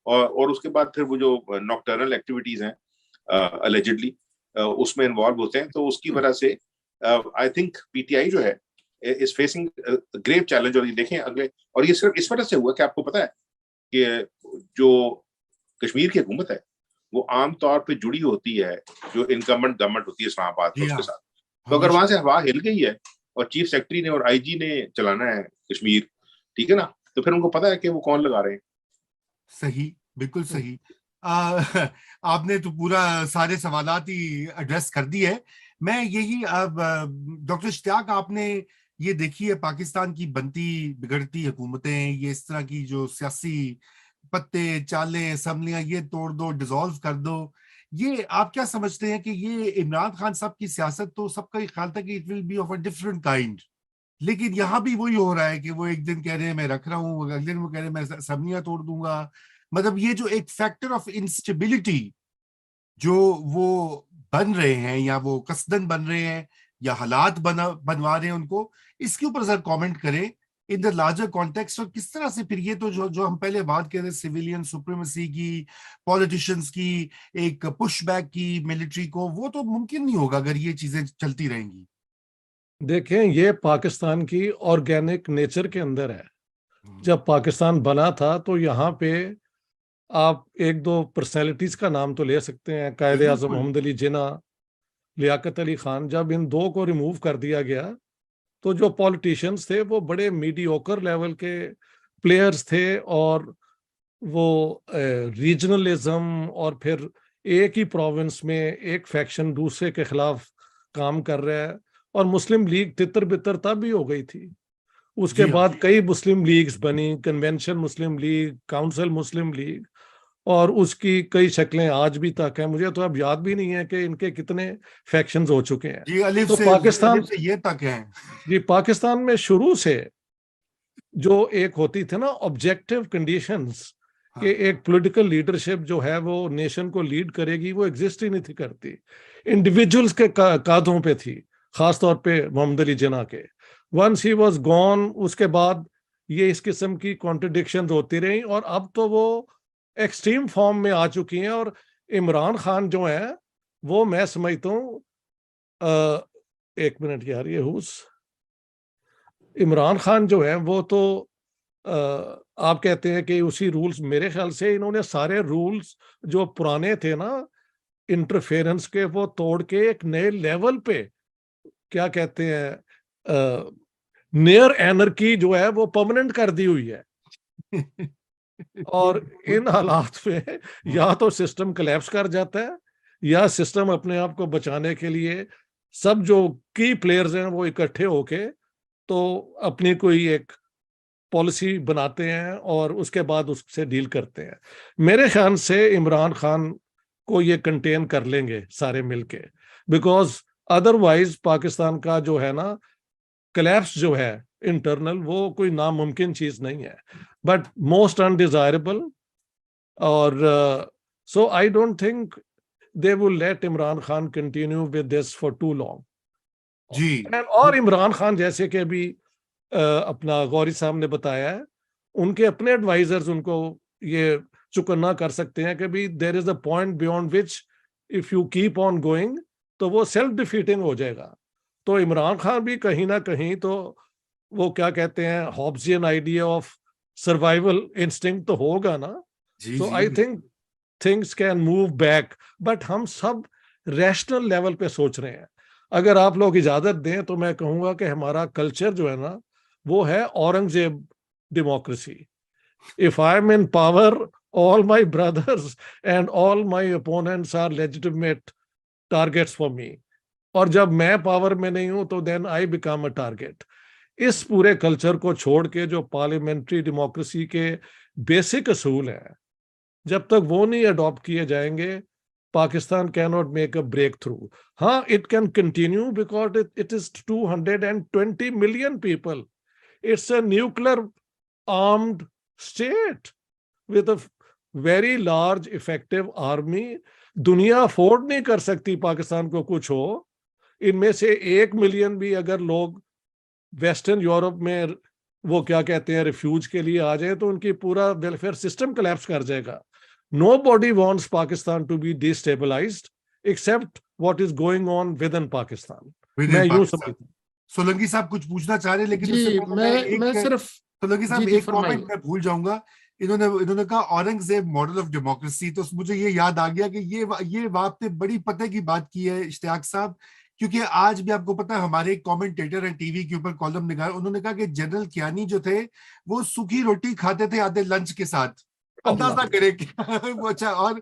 اور اس کے بعد پھر وہ جو نوکٹرنل ایکٹیویٹیز ہیں allegedly اس میں انوالو ہوتے ہیں. تو اس کی وجہ سے I think PTI جو ہے is facing a grave challenge. اور یہ دیکھیں اگلے, اور یہ صرف اس وجہ سے ہوا کہ آپ کو پتا ہے کہ جو کشمیر کی حکومت ہے وہ عام طور پہ جڑی ہوتی ہے جو انکمبنٹ گورنمنٹ ہوتی ہے اسلام آباد اس کے ساتھ. تو اگر وہاں سے ہوا ہل گئی ہے اور چیف سیکرٹری نے اور آئی جی نے چلانا ہے کشمیر, ٹھیک ہے نا, تو پھر ان کو پتا ہے کہ وہ کون لگا رہے ہیں. صحیح, بالکل صحیح. آپ نے تو پورا سارے سوالات ہی ایڈریس کر دی ہے. میں یہی اب ڈاکٹر اشتیاق, آپ نے یہ دیکھی ہے پاکستان کی بنتی بگڑتی حکومتیں, یہ اس طرح کی جو سیاسی پتے چالیں اسمبلیاں یہ توڑ دو ڈیزالو کر دو, یہ آپ کیا سمجھتے ہیں کہ یہ عمران خان صاحب کی سیاست تو سب کا خیال تھا کہ it will be of a different kind, لیکن یہاں بھی وہی ہو رہا ہے کہ وہ ایک دن کہہ رہے ہیں میں رکھ رہا ہوں, اگلے دن وہ کہہ رہے ہیں میں اسمبلیاں توڑ دوں گا. مطلب یہ جو ایک فیکٹر آف انسٹیبلٹی جو وہ بن رہے ہیں یا وہ قصدن بن رہے ہیں یا حالات بنوا رہے ہیں ان کو, اس کے اوپر ذرا کامنٹ کریں ان دا لارجر کانٹیکسٹ. اور کس طرح سے پھر یہ تو جو ہم پہلے بات کر رہے ہیں سویلین سپریمیسی کی, پولیٹیشنز کی ایک پش بیک کی ملٹری کو, وہ تو ممکن نہیں ہوگا اگر یہ چیزیں چلتی رہیں گی. دیکھیں یہ پاکستان کی آرگینک نیچر کے اندر ہے. جب پاکستان بنا تھا تو یہاں پہ آپ 1-2 پرسنالٹیز کا نام تو لے سکتے ہیں, قائد اعظم محمد علی جناح, لیاقت علی خان. جب ان 2 کو ریموو کر دیا گیا تو جو پولیٹیشنز تھے وہ بڑے میڈیوکر لیول کے پلیئرز تھے, اور وہ ریجنلزم اور پھر ایک ہی پروونس میں ایک فیکشن دوسرے کے خلاف کام کر رہا ہے. اور مسلم لیگ تتر بتر تب بھی ہو گئی تھی. اس کے بعد کئی مسلم لیگز بنی, کنونشن مسلم لیگ, کاؤنسل مسلم لیگ, اور اس کی کئی شکلیں آج بھی تک ہیں. مجھے تو اب یاد بھی نہیں ہے کہ ان کے کتنے فیکشنز ہو چکے ہیں. جی الف تو سے پاکستان سے یہ تک ہیں. جی پاکستان میں شروع سے جو ایک ہوتی تھی نا آبجیکٹیو کنڈیشنز کہ ایک پولیٹیکل لیڈرشپ جو ہے وہ نیشن کو لیڈ کرے گی, وہ ایگزسٹ ہی نہیں تھی کرتی, انڈیویجولز کے کاندھوں پہ تھی, خاص طور پہ محمد علی جناح کے. ونس ہی واز گون, اس کے بعد یہ اس قسم کی کانٹرڈکشنز ہوتی رہیں, اور اب تو وہ ایکسٹریم فارم میں آ چکی ہیں. اور عمران خان جو ہیں وہ میں سمجھتا ہوں, ایک منٹ یار, یہ عمران خان جو ہیں وہ تو آپ کہتے ہیں کہ اسی رولز, میرے خیال سے انہوں نے سارے رولز جو پرانے تھے نا انٹرفیرنس کے, وہ توڑ کے ایک نئے لیول پہ کیا کہتے ہیں نیئر اینرکی جو ہے وہ پرماننٹ کر دی ہوئی ہے. اور ان حالات میں یا تو سسٹم کلیپس کر جاتا ہے یا سسٹم اپنے آپ کو بچانے کے لیے سب جو کی پلیئرز ہیں وہ اکٹھے ہو کے تو اپنی کوئی ایک پالیسی بناتے ہیں اور اس کے بعد اس سے ڈیل کرتے ہیں. میرے خیال سے عمران خان کو یہ کنٹین کر لیں گے سارے مل کے, بیکاز ادروائز پاکستان کا جو ہے نا کلیپس جو ہے انٹرنل وہ کوئی ناممکن چیز نہیں ہے, بٹ موسٹ انڈیزائربل. اور so I don't think they will let Imran Khan continue with this for too long. جی اور عمران خان جیسے کہ ابھی اپنا غوری صاحب نے بتایا ہے, ان کے اپنے ایڈوائزرز ان کو یہ چکنا کر سکتے ہیں کہ بھی there is a point beyond which if you keep on going تو وہ سیلف ڈیفیٹنگ ہو جائے گا. تو عمران خان بھی کہیں نہ کہیں تو وہ کیا کہتے ہیں Hobbesian idea of survival instinct تو ہوگا نا. So I think things can move back, but ہم سب ریشنل لیول پہ سوچ رہے ہیں. اگر آپ لوگ اجازت دیں تو میں کہوں گا کہ ہمارا کلچر جو ہے نا وہ ہے Aurangzeb democracy. If I'm in power, all my brothers and all my opponents are legitimate targets for me. اور جب میں پاور میں نہیں ہوں تو then I become a target. اس پورے کلچر کو چھوڑ کے جو پارلیمنٹری ڈیموکریسی کے بیسک اصول ہیں جب تک وہ نہیں اڈاپٹ کیے جائیں گے پاکستان کی not make a breakthrough. ہاں it can continue because it is 220 million people. It's a nuclear armed state with a very large effective army. دنیا افورڈ نہیں کر سکتی پاکستان کو کچھ ہو. ان میں سے 1 ملین بھی اگر لوگ ویسٹرن یورپ میں وہ کیا کہتے ہیں ریفیوج کے لیے آ جائے تو ان کی پورا ویلفیئر سسٹم کلیپس کر جائے گا. Nobody wants Pakistan to be destabilized except what is going on within Pakistan. میں یوں سمجھتا ہوں. سولنگی صاحب کچھ پوچھنا چاہ رہے ہیں لیکن جی میں صرف سولنگی صاحب ایک کامنٹ میں بھول جاؤں گا. انہوں نے کہا اورنگزیب ماڈل آف ڈیموکریسی, تو مجھے یہ یاد آ گیا کہ یہ آپ نے بڑی پتہ کی بات کی ہے اشتیاق صاحب, کیونکہ آج بھی آپ کو پتا ہے ہمارے ایک کامنٹیٹر ہیں ٹی وی کے اوپر کالم نگار, انہوں نے کہا کہ جنرل کیانی جو تھے وہ سوکھی روٹی کھاتے تھے آدھے لنچ کے ساتھ. اندازہ کرے وہ. اچھا, اور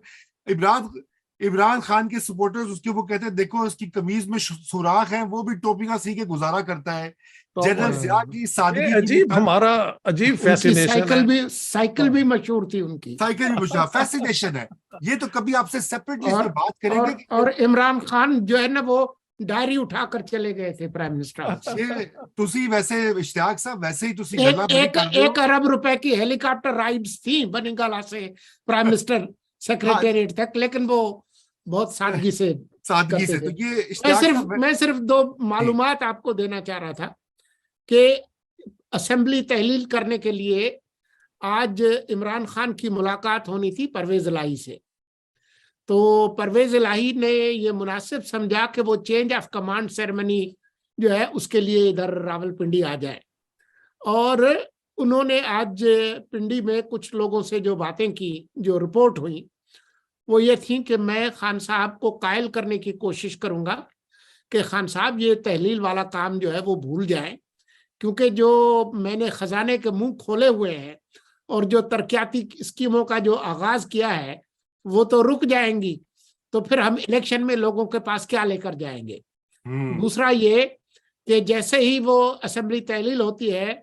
عمران خان کے سپورٹرز اس کے وہ کہتے ہیں دیکھو اس کی قمیض میں سوراخ ہیں, وہ بھی ٹوپیاں سی کے گزارا کرتا ہے. جنرل ضیاء کی سادگی عجیب, ہمارا عجیب فیسینیشن ہے. سائیکل بھی مشہور تھی ان کی, سائیکل بھی مشہور فیسینیشن ہے. یہ تو کبھی آپ سے سیپریٹلی اس پہ بات کریں گے. اور عمران خان جو ہے نا وہ ڈائری اٹھا کر چلے گئے تھے پرائم منسٹر. تسی ویسے اشتیاق صاحب ویسے ہی تسی 1 ارب روپے کی ہیلی کاپٹر رائڈز تھیں بنگالہ سے پرائم منسٹر سیکریٹریٹ تک, لیکن وہ بہت سادگی سے. تو یہ میں صرف 2 معلومات آپ کو دینا چاہ رہا تھا کہ اسمبلی تحلیل کرنے کے لیے آج عمران خان کی ملاقات ہونی تھی پرویز الہی سے. تو پرویز الہی نے یہ مناسب سمجھا کہ وہ چینج آف کمانڈ سیریمنی جو ہے اس کے لیے ادھر راولپنڈی آ جائے. اور انہوں نے آج پنڈی میں کچھ لوگوں سے جو باتیں کی, جو رپورٹ ہوئی وہ یہ تھیں کہ میں خان صاحب کو قائل کرنے کی کوشش کروں گا کہ خان صاحب یہ تحلیل والا کام جو ہے وہ بھول جائیں, کیونکہ جو میں نے خزانے کے منہ کھولے ہوئے ہیں اور جو ترقیاتی اسکیموں کا جو آغاز کیا ہے وہ تو رک جائیں گی, تو پھر ہم الیکشن میں لوگوں کے پاس کیا لے کر جائیں گے. دوسرا یہ کہ جیسے ہی وہ اسمبلی تحلیل ہوتی ہے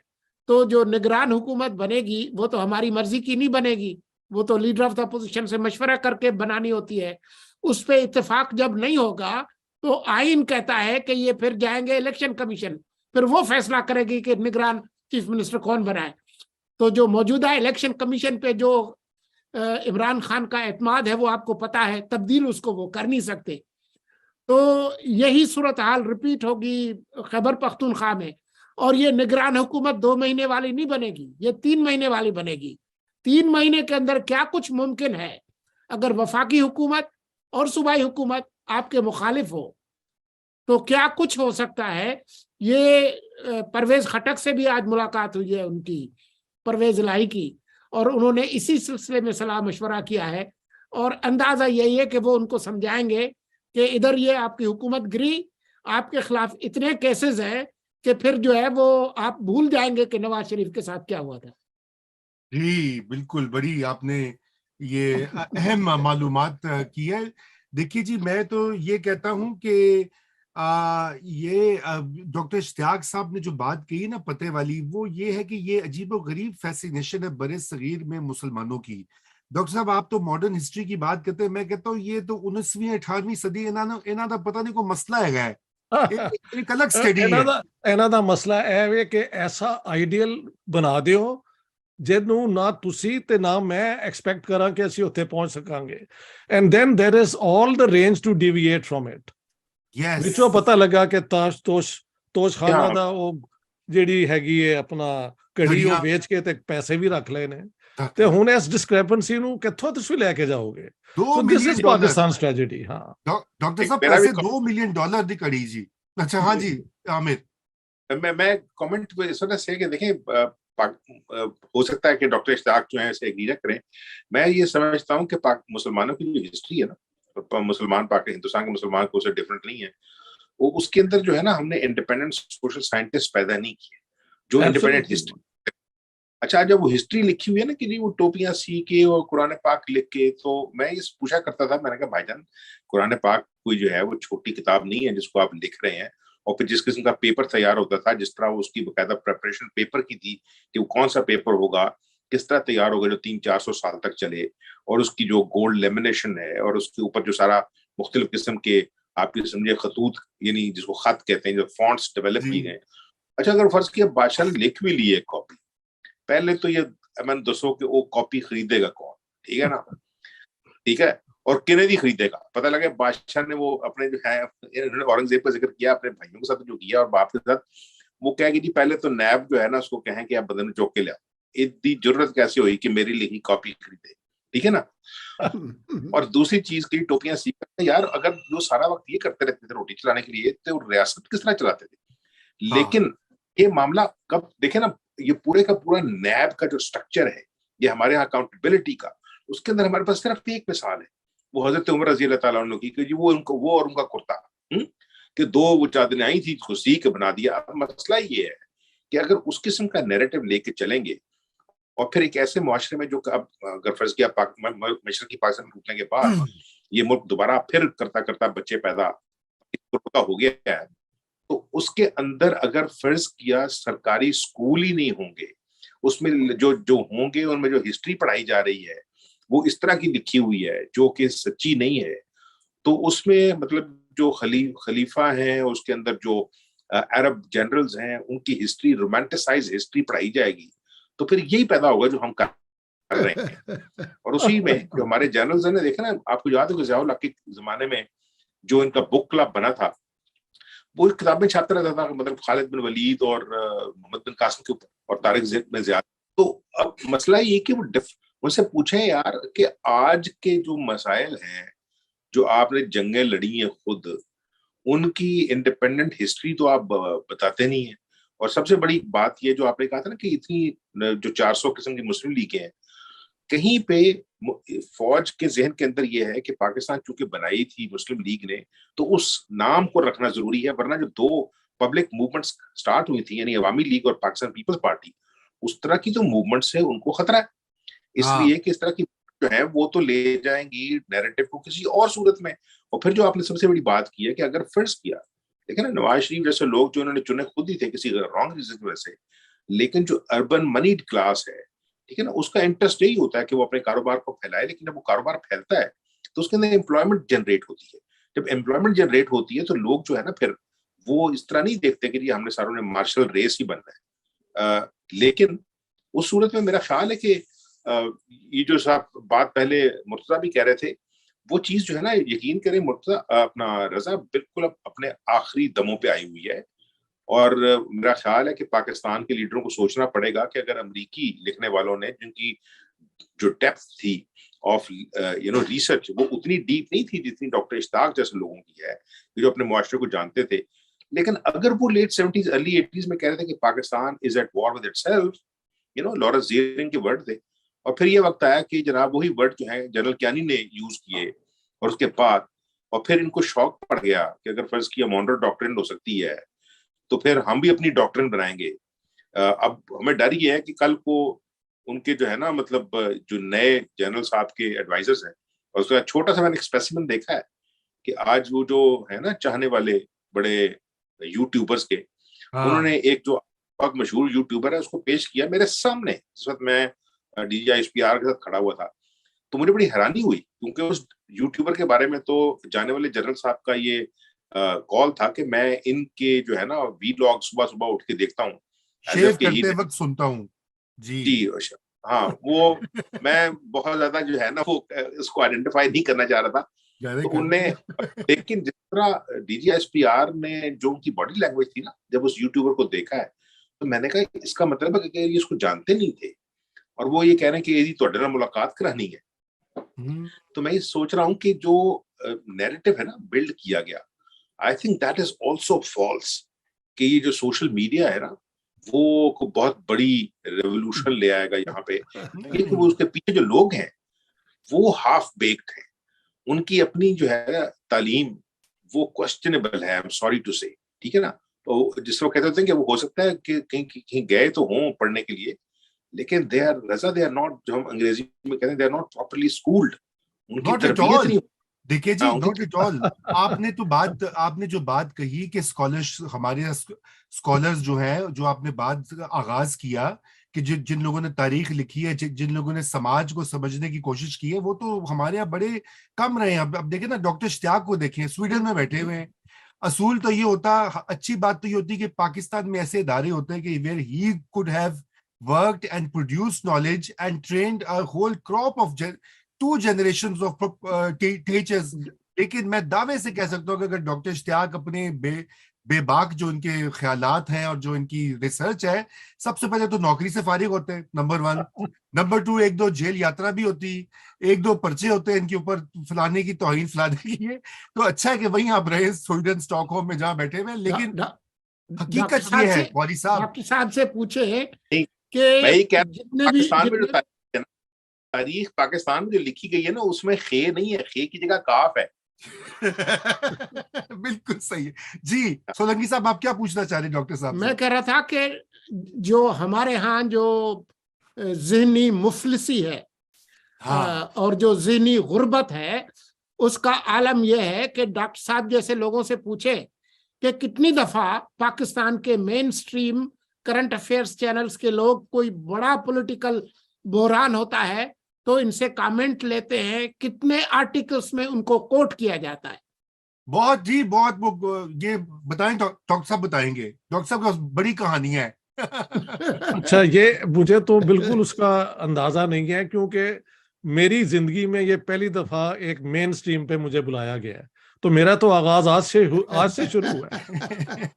تو جو نگران حکومت بنے گی وہ تو ہماری مرضی کی نہیں بنے گی, وہ تو لیڈر آف دا اپوزیشن سے مشورہ کر کے بنانی ہوتی ہے. اس پہ اتفاق جب نہیں ہوگا تو آئین کہتا ہے کہ یہ پھر جائیں گے الیکشن کمیشن, پھر وہ فیصلہ کرے گی کہ نگران چیف منسٹر کون بنائے. تو جو موجودہ الیکشن کمیشن پہ جو عمران خان کا اعتماد ہے وہ آپ کو پتا ہے, تبدیل اس کو وہ کر نہیں سکتے. تو یہی صورتحال ریپیٹ ہوگی خیبر پختونخوا میں, اور یہ نگران حکومت 2 مہینے والی نہیں بنے گی, یہ 3 مہینے والی بنے گی. 3 مہینے کے اندر کیا کچھ ممکن ہے اگر وفاقی حکومت اور صوبائی حکومت آپ کے مخالف ہو, تو کیا کچھ ہو سکتا ہے. یہ پرویز خٹک سے بھی آج ملاقات ہوئی ہے ان کی, پرویز الہی کی, اور انہوں نے اسی سلسلے میں صلاح مشورہ کیا ہے, اور اندازہ یہی ہے کہ وہ ان کو سمجھائیں گے کہ ادھر یہ آپ کی حکومت گری, آپ کے خلاف اتنے کیسز ہیں کہ پھر جو ہے وہ آپ بھول جائیں گے کہ نواز شریف کے ساتھ کیا ہوا تھا. جی بالکل, بڑی آپ نے یہ اہم معلومات کی ہے. دیکھیے جی، میں تو یہ کہتا ہوں کہ یہ ڈاکٹر اشتیاق صاحب نے جو بات کہی نا پتے والی، وہ یہ ہے کہ یہ عجیب و غریب فیسینیشن ہے بر صغیر میں مسلمانوں کی. ڈاکٹر صاحب آپ تو ماڈرن ہسٹری کی بات کرتے ہیں، میں کہتا ہوں یہ تو 19ویں 18ویں صدی انہاں دا پتہ نہیں کوئی مسئلہ ہے ایک الگ سٹڈی ہے. ਇਹਨਾਂ ਦਾ ਮਸਲਾ ਇਹ ਵੇ ਕਿ ਐਸਾ ਆਈਡੀਅਲ ਬਣਾ ਦਿਓ ਜਿਹਨੂੰ ਨਾ ਤੁਸੀਂ ਤੇ ਨਾ ਮੈਂ ਐਕਸਪੈਕਟ ਕਰਾਂ ਕਿ ਅਸੀਂ ਉੱਥੇ ਪਹੁੰਚ ਸਕਾਂਗੇ, and then there is all the range to deviate from it. ਵਿੱਚੋਂ ਪਤਾ ਲੱਗਾ ਕਿ ਤੋਸ਼ਖਾਨਾ ਦਾ ਉਹ ਜਿਹੜੀ ਹੈਗੀ ਹੈ ਆਪਣਾ ਘੜੀ ਉਹ ਵੇਚ ਕੇ ਤੇ ਪੈਸੇ ਵੀ ਰੱਖ ਲਏ ਨੇ, ਤੇ ਹੁਣ ਇਸ ਡਿਸਕ੍ਰਿਪੈਂਸੀ ਨੂੰ ਕਿੱਥੋਂ ਤੁਸੀਂ ਲੈ ਕੇ ਜਾਓਗੇ? ਸੋ ਦਿਸ ਇਜ਼ ਪਾਕਿਸਤਾਨ's tragedy. ਹਾਂ ਡਾਕਟਰ ਸਾਹਿਬ ਪੈਸੇ $2 ਮਿਲੀਅਨ ਦੀ ਘੜੀ ਜੀ. اچھا ہاں جی عامر، میں کمنٹ پہ اس وجہ سے کہ دیکھیں ہو سکتا ہے کہ ڈاکٹر اشتیاق جو ہیں اسے ایگری نہ کریں. میں یہ سمجھتا ہوں کہ مسلمانوں کی جو ہسٹری ہے نا، مسلمان ہندوستان کے مسلمان کو اسے ڈفرنٹ نہیں ہے. وہ اس کے اندر جو ہے نا، ہم نے انڈیپینڈنٹ سوشل سائنٹسٹ پیدا نہیں کیے جو انڈیپینڈنٹ ہسٹری. اچھا جب وہ ہسٹری لکھی ہوئی ہے نا کہ جی وہ ٹوپیاں سی کے اور قرآن پاک لکھ کے، تو میں یہ پوچھا کرتا تھا، میں نے کہا بھائی جان قرآن پاک کوئی جو ہے وہ چھوٹی کتاب نہیں ہے جس کو آپ لکھ رہے ہیں. اور پھر جس قسم کا پیپر تیار ہوتا تھا، جس طرح اس کی باقاعدہ پریپریشن پیپر کی تھی کہ وہ کون سا پیپر ہوگا، کس طرح تیار ہوگا جو 300-400 سال تک چلے، اور اس کی جو گولڈ لیمینیشن ہے اور اس کے اوپر جو سارا مختلف قسم کے آپ کی سمجھے خطوط، یعنی جس کو خط کہتے ہیں، جو فونٹس ڈیولپ کی گئے. اچھا اگر فرض کیا بادشاہ نے لکھ بھی لی ہے کاپی، پہلے تو یہ میں دسو کہ وہ کاپی خریدے گا کون؟ ٹھیک ہے نا، ٹھیک ہے. اور کینیڈی خریدے گا. پتہ لگا بادشاہ نے وہ اپنے جو ہے اورنگزیب کا ذکر کیا، اپنے بھائیوں کے ساتھ جو کیا اور باپ کے ساتھ، وہ کہے کہ جی پہلے تو نیب جو ہے نا اس کو کہیں کہ آپ بدن میں چوک کے لے آؤ. اتنی ضرورت کیسے ہوئی کہ میری لکھی کاپی خریدے؟ ٹھیک ہے نا. اور دوسری چیز کی ٹوپیاں سیکھتے یار، اگر جو سارا وقت یہ کرتے رہتے تھے روٹی چلانے کے لیے، تو ریاست کس طرح چلاتے تھے؟ لیکن یہ معاملہ کب دیکھیں نا، یہ پورے کا پورا نیب کا جو سٹرکچر ہے، یہ ہمارے یہاں اکاؤنٹیبلٹی کا، اس کے اندر ہمارے پاس صرف ایک مثال ہے، وہ حضرت عمر رضی اللہ تعالیٰ عنہ کی، کہ جی وہ اور ان کا کرتا کہ دو وہ چادریں آئی تھی کو سی کے بنا دیا. اب مسئلہ یہ ہے کہ اگر اس قسم کا نیریٹو لے کے چلیں گے، اور پھر ایک ایسے معاشرے میں جو اب اگر فرض کیا مشرقی پاکستان ٹوٹنے کے بعد یہ ملک دوبارہ پھر کرتا کرتا بچے پیدا ہو گیا ہے، تو اس کے اندر اگر فرض کیا سرکاری اسکول ہی نہیں ہوں گے، اس میں جو ہوں گے ان میں جو ہسٹری پڑھائی جا رہی ہے وہ اس طرح کی لکھی ہوئی ہے جو کہ سچی نہیں ہے، تو اس میں مطلب جو خلیفہ ہیں، اس کے اندر جو عرب جنرلز ہیں، ان کی ہسٹری رومانٹیسائز ہسٹری پڑھائی جائے گی، تو پھر یہی پیدا ہوگا جو ہم کر رہے ہیں. اور اسی میں جو ہمارے جنرلز ہیں، دیکھا نا آپ کو یاد ہے کہ ضیاء الحق کے زمانے میں جو ان کا بک کلب بنا تھا، وہ کتابیں چھاپتا رہتا تھا، مطلب خالد بن ولید اور محمد بن قاسم کے اوپر اور طارق میں زیادہ. تو اب مسئلہ یہ کہ وہ ان سے پوچھیں یار کہ آج کے جو مسائل ہیں، جو آپ نے جنگیں لڑی ہیں خود، ان کی انڈیپینڈنٹ ہسٹری تو آپ بتاتے نہیں ہیں. اور سب سے بڑی بات یہ جو آپ نے کہا تھا نا کہ اتنی جو 400 قسم کی مسلم لیگیں ہیں، کہیں پہ فوج کے ذہن کے اندر یہ ہے کہ پاکستان چونکہ بنائی تھی مسلم لیگ نے، تو اس نام کو رکھنا ضروری ہے، ورنہ جو دو پبلک موومنٹس سٹارٹ ہوئی تھی، یعنی عوامی لیگ اور پاکستان پیپلز پارٹی، اس طرح کی جو موومنٹس ہیں ان کو خطرہ ہے. اس لیے کہ اس طرح کی جو ہے وہ تو لے جائیں گی نیریٹو کو کسی اور صورت میں. اور پھر جو آپ نے سب سے بڑی بات کی ہے کہ اگر فرض کیا، دیکھیں نا نواز شریف جیسے لوگ جو انہوں نے چنے خود ہی تھے کسی رانگ ریزن کی وجہ سے، لیکن جو اربن منیڈ کلاس ہے، ٹھیک ہے نا، اس کا انٹرسٹ یہی ہوتا ہے کہ وہ اپنے کاروبار کو پھیلائے. لیکن جب وہ کاروبار پھیلتا ہے تو اس کے اندر امپلائمنٹ جنریٹ ہوتی ہے. جب امپلائمنٹ جنریٹ ہوتی ہے تو لوگ جو ہے نا پھر وہ اس طرح نہیں دیکھتے کہ جی ہم نے ساروں نے مارشل ریس ہی بننا ہے. لیکن اس صورت میں میرا خیال ہے کہ یہ جو صاحب بات پہلے مرتضیٰ بھی کہہ رہے تھے، وہ چیز جو ہے نا یقین کریں مرتضیٰ اپنا رضا بالکل اپنے آخری دموں پہ آئی ہوئی ہے. اور میرا خیال ہے کہ پاکستان کے لیڈروں کو سوچنا پڑے گا کہ اگر امریکی لکھنے والوں نے، جن کی جو ڈیپتھ تھی آف ریسرچ وہ اتنی ڈیپ نہیں تھی جتنی ڈاکٹر اشتیاق جیسے لوگوں کی ہے جو اپنے معاشرے کو جانتے تھے، لیکن اگر وہ لیٹ 70s ارلی 80s میں کہہ رہے تھے کہ Pakistan is at war with itself, Lawrence Ziring کے ورڈ تھے، اور پھر یہ وقت آیا کہ جناب وہی ورڈ جو ہے جنرل کیانی نے یوز کیے، اور اس کے بعد اور پھر ان کو شوق پڑ گیا کہ اگر فرض کیا مونرو ڈاکٹرن ہو سکتی ہے تو پھر ہم بھی اپنی ڈاکٹرن بنائیں گے. اب ہمیں ڈر یہ ہے کہ کل کو ان کے جو ہے نا مطلب جو نئے جنرل صاحب کے ایڈوائزرز ہیں، اور اس کا چھوٹا سا میں نے ایکسپیسیمن دیکھا ہے کہ آج وہ جو ہے نا چاہنے والے بڑے یوٹیوبرز کے, انہوں نے ایک جو بہت مشہور یوٹیوبر ہے اس کو پیش کیا میرے سامنے جس وقت میں DGISPR کے ساتھ کھڑا ہوا تھا. تو مجھے بڑی حیرانی ہوئی کیونکہ اس یوٹیوبر کے بارے میں تو جانے والے جنرل صاحب کا یہ کال تھا کہ میں ان کے جو ہے نا ویلاگ صبح صبح اٹھ کے دیکھتا ہوں, شیو کرتے وقت سنتا ہوں. جی ہاں, وہ میں بہت زیادہ جو ہے نا وہ اس کو آئیڈینٹیفائی نہیں کرنا چاہ رہا تھا. تو انہوں نے, لیکن جس طرح DGISPR نے جو ان کی باڈی لینگویج تھی نا جب اس یوٹیوبر کو دیکھا ہے, تو میں نے کہا اس کا مطلب ہے کہ یہ اس کو جانتے نہیں تھے اور وہ یہ کہہ رہے ہیں کہ یہ تو ڈر ملاقات کرانی ہے. تو میں یہ سوچ رہا ہوں کہ جو نیریٹو ہے نا بلڈ کیا گیا, I think that is also false, کہ یہ جو سوشل میڈیا ہے نا وہ بہت بڑی ریولوشن لے آئے گا یہاں پہ. لیکن وہ اس کے پیچھے جو لوگ ہیں وہ ہاف بیکڈ ہیں, ان کی اپنی جو ہے تعلیم وہ کوسچنیبل ہے, آئی ایم سوری ٹو سے, ٹھیک ہے نا. تو جس وقت کہتے ہیں کہ وہ ہو سکتا ہے کہ کہیں گئے تو ہوں پڑھنے کے لیے, لیکن they are not, جو ہم انگریزی میں کہتے ہیں they are not properly schooled. ان کی تربیت نہیں. دیکھیں جی, not at all. آپ نے جو بات کہی کہ ہمارے اسکالرز جو ہیں, جو آپ نے بات آغاز کیا کہ جن لوگوں نے تاریخ لکھی ہے, جن لوگوں نے سماج کو سمجھنے کی کوشش کی ہے, وہ تو ہمارے یہاں بڑے کم رہے ہیں. اب دیکھیں نا ڈاکٹر اشتیاق کو دیکھیں, سویڈن میں بیٹھے ہوئے ہیں. اصول تو یہ ہوتا, اچھی بات تو یہ ہوتی کہ پاکستان میں ایسے ادارے ہوتے ہیں کہ where he could have worked and produced knowledge and trained a whole crop of 2 generations of teachers. لیکن میں دعوے سے کہہ سکتا ہوں کہ اگر ڈاکٹر اشتیاق اپنے بے باک جو ان کے خیالات ہیں اور جو ان کی ریسرچ ہے, سب سے پہلے تو نوکری سے فارغ ہوتے ہیں, نمبر 1. نمبر 2, 1-2 جیل یاترا بھی ہوتی, 1-2 پرچے ہوتے ہیں ان کے اوپر فلانے کی توہین فلانے کی ہے. تو اچھا ہے کہ وہیں آپ رہے سویڈن اسٹاک ہوم میں جہاں بیٹھے ہوئے. لیکن حقیقت یہ ہے والی صاحب, ڈاکٹر صاحب سے پوچھے کہ جتنے بھی تاریخ پاکستان میں جو لکھی گئی ہے نا اس میں خے نہیں ہے, خے کی جگہ کاف ہے. بالکل صحیح ہے. جی سولنگی صاحب, آپ کیا پوچھنا چاہ رہے ہیں ڈاکٹر صاحب؟ میں کہہ رہا تھا کہ جو ہمارے ہاں جو ذہنی مفلسی ہے اور جو ذہنی غربت ہے, اس کا عالم یہ ہے کہ ڈاکٹر صاحب جیسے لوگوں سے پوچھے کہ کتنی دفعہ پاکستان کے مین سٹریم کرنٹ افیئرز چینلز کے لوگ کوئی بڑا پولیٹیکل بحران ہوتا ہے تو ان سے کامنٹ لیتے ہیں, کتنے آرٹیکلز میں ان کو کوٹ کیا جاتا ہے. بہت جی بہت. یہ بتائیں ڈاکٹر صاحب, بتائیں گے ڈاکٹر صاحب کا بڑی کہانی ہے. اچھا, یہ مجھے تو بالکل اس کا اندازہ نہیں ہے کیونکہ میری زندگی میں یہ پہلی دفعہ ایک مین سٹریم پہ مجھے بلایا گیا ہے, تو میرا تو آغاز آج سے شروع ہوا ہے.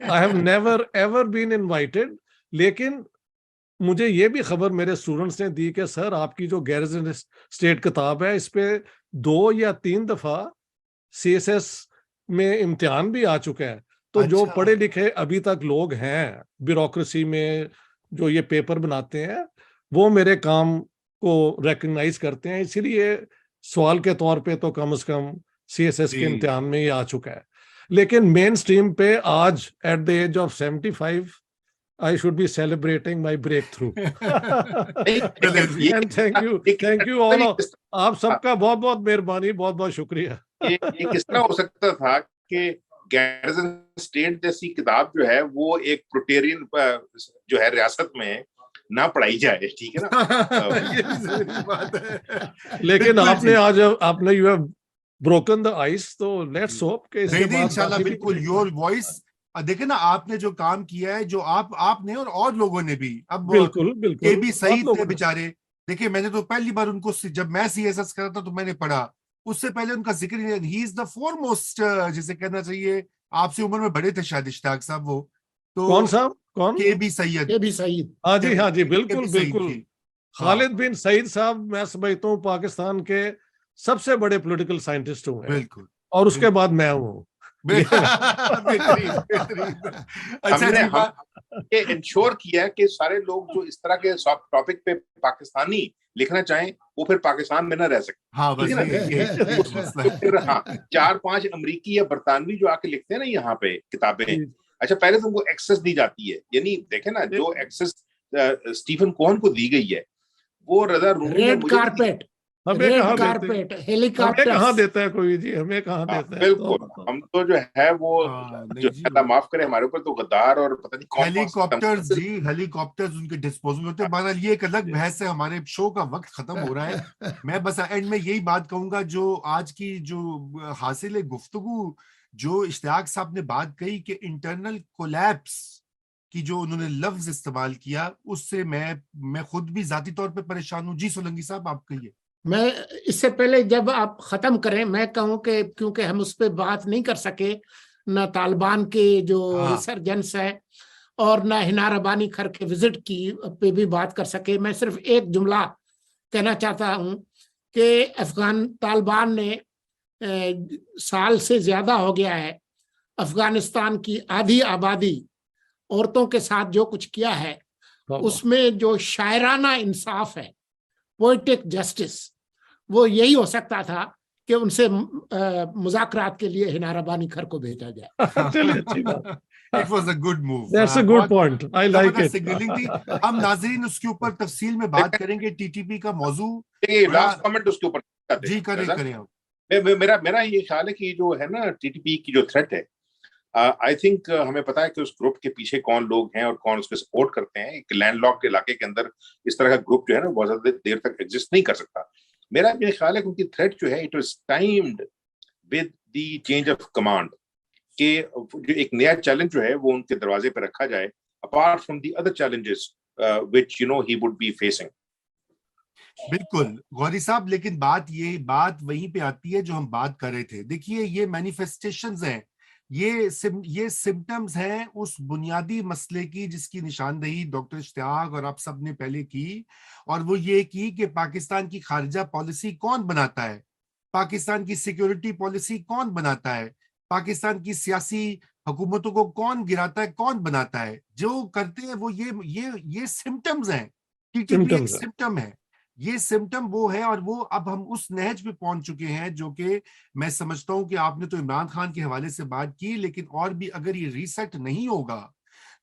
I have never ever been invited. لیکن مجھے یہ بھی خبر میرے اسٹوڈنٹس نے دی کہ سر آپ کی جو گیرزن اسٹیٹ کتاب ہے اس پہ 2 یا 3 دفعہ CSS میں امتحان بھی آ چکا ہے. تو جو پڑھے لکھے ابھی تک لوگ ہیں بیوروکریسی میں جو یہ پیپر بناتے ہیں, وہ میرے کام کو ریکگنائز کرتے ہیں. اسی لیے سوال کے طور پہ تو کم از کم CSS کے امتحان میں یہ آ چکا ہے. لیکن مین سٹریم پہ آج at the age of 75 I should be celebrating my breakthrough. And thank you all. آپ سب کا بہت بہت مہربانی, بہت بہت شکریہ. یہ کس طرح ہو سکتا تھا کہ گیرزن اسٹیٹ جیسی کتاب جو ہے وہ ایک پروٹیرین جو ہے ریاست میں نہ پڑھائی جائے, ٹھیک ہے نا. لیکن آپ نے you have broken the ice, تو let's hope کہ اس کے بعد انشاءاللہ بالکل your voice. دیکھیں نا آپ نے جو کام کیا ہے, جو آپ نے اور لوگوں نے بھی, اب بالکل یہ بھی سعید تھے بیچارے. دیکھیں میں نے تو پہلی بار ان کو, جب میں CSS کرا تھا تو میں نے پڑھا, اس سے پہلے ان کا ذکر ہی نہیں. ہی از دا فورموسٹ, جسے کہنا چاہیے آپ سے عمر میں بڑے تھے شاید اشتیاق صاحب. وہ تو کون صاحب, کون؟ KB سعید. ہاں جی بالکل. خالد بن سعید صاحب میں سمجھتا ہوں پاکستان کے سب سے بڑے پولیٹیکل سائنٹسٹ ہوئے, بالکل, اور اس کے بعد میں ہوں. ہم نے یہ انشور کیا کہ سارے لوگ جو اس طرح کے ٹاپک پہ پاکستانی لکھنا چاہیں وہ پھر پاکستان میں نہ رہ سکتے. 4-5 امریکی یا برطانوی جو آ کے لکھتے ہیں نا یہاں پہ کتابیں, اچھا پہلے تو ان کو ایکسس دی جاتی ہے. یعنی دیکھیں نا جو ایکسس اسٹیفن کوہن کو دی گئی ہے وہ رضا رومی ریڈ کارپیٹ ہمیں ریڈ کہاں دیتے کارپیٹ، ہمیں کہاں ہیلی دیتا ہے کوئی جی، ہمیں کہاں دیتا ہے؟ بالکل، ہم تو جو ہے وہ جو نہیں جی، اللہ معاف کرے ہمارے اوپر تو غدار اور پتہ نہیں کون ہیلی کون کاپٹرز جی، ہیلی کاپٹرز ان کے ڈسپوزل میں ہوتے ہیں. بہرحال یہ ایک الگ بحث ہے، ہمارے شو کا وقت ختم ہو رہا ہے. میں بس اینڈ میں یہی بات کہوں گا، جو آج کی جو حاصل گفتگو جو اشتیاق صاحب نے بات کہی کہ انٹرنل کولیپس کی جو انہوں نے لفظ استعمال کیا، اس سے میں خود بھی ذاتی طور پہ پریشان ہوں. جی سولنگی صاحب آپ کہیے. میں اس سے پہلے جب آپ ختم کریں میں کہوں کہ کیونکہ ہم اس پہ بات نہیں کر سکے، نہ طالبان کے جو ریسرجنس ہے اور نہ ہنا ربانی گھر کے وزٹ کی پہ بھی بات کر سکے، میں صرف ایک جملہ کہنا چاہتا ہوں کہ افغان طالبان نے سال سے زیادہ ہو گیا ہے افغانستان کی آدھی آبادی عورتوں کے ساتھ جو کچھ کیا ہے، اس میں جو شاعرانہ انصاف ہے، پوئٹک جسٹس، وہ یہی ہو سکتا تھا کہ ان سے مذاکرات کے لیے ہنا ربانی گھر کو بھیجا جائے. چلیے اچھی بات. It was a good move. That's a good point. I like زبردست it. سگنلنگ تھی. ہم ناظرین اس کے اوپر تفصیل میں بات کریں گے. ٹی ٹی پی کا موضوع لاسٹ کمنٹ اس کے اوپر جی کریں آپ. میرا یہ خیال ہے کہ جو ہے نا ٹی ٹی پی کی جو تھریٹ ہے، آئی تھنک ہمیں پتا ہے کہ اس گروپ کے پیچھے کون لوگ ہیں اور کون اس کو سپورٹ کرتے ہیں. ایک لینڈ لاک کے علاقے کے اندر اس طرح کا گروپ جو ہے نا بہت زیادہ دیر تک ایگزسٹ نہیں کر سکتا. میرا یہ خیال ہے کہ ان کی تھریٹ جو ہے it was timed with the change of command, کہ جو ایک نیا چیلنج جو ہے وہ ان کے دروازے پہ رکھا جائے apart from the other challenges which you know he would be facing. بالکل غوری صاحب، لیکن بات وہیں پہ آتی ہے جو ہم بات کر رہے تھے. دیکھیے یہ مینیفیسٹیشنز ہیں، یہ سمٹمز ہیں اس بنیادی مسئلے کی جس کی نشاندہی ڈاکٹر اشتیاق اور آپ سب نے پہلے کی، اور وہ یہ کی کہ پاکستان کی خارجہ پالیسی کون بناتا ہے، پاکستان کی سیکیورٹی پالیسی کون بناتا ہے، پاکستان کی سیاسی حکومتوں کو کون گراتا ہے، کون بناتا ہے. جو کرتے ہیں وہ یہ سمٹمز ہیں. ٹی ٹی پی ایک سمٹم ہے. یہ سمٹم وہ ہے، اور وہ اب ہم اس نہج پہ پہنچ چکے ہیں جو کہ میں سمجھتا ہوں کہ آپ نے تو عمران خان کے حوالے سے بات کی، لیکن اور بھی اگر یہ ریسیٹ نہیں ہوگا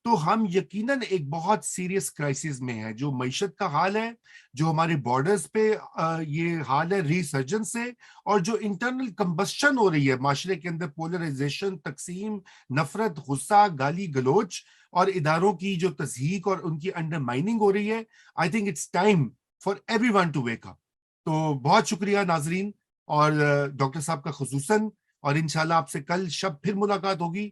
تو ہم یقیناً ایک بہت سیریس کرائسس میں ہیں. جو معیشت کا حال ہے، جو ہمارے بارڈرز پہ یہ حال ہے ریسرجن سے، اور جو انٹرنل کمبسشن ہو رہی ہے معاشرے کے اندر، پولرائزیشن، تقسیم، نفرت، غصہ، گالی گلوچ اور اداروں کی جو تضحیق اور ان کی انڈر مائننگ ہو رہی ہے. I think it's time for everyone to wake up. تو بہت شکریہ ناظرین، اور ڈاکٹر صاحب کا خصوصاً، اور انشاءاللہ آپ سے کل شب پھر ملاقات ہوگی.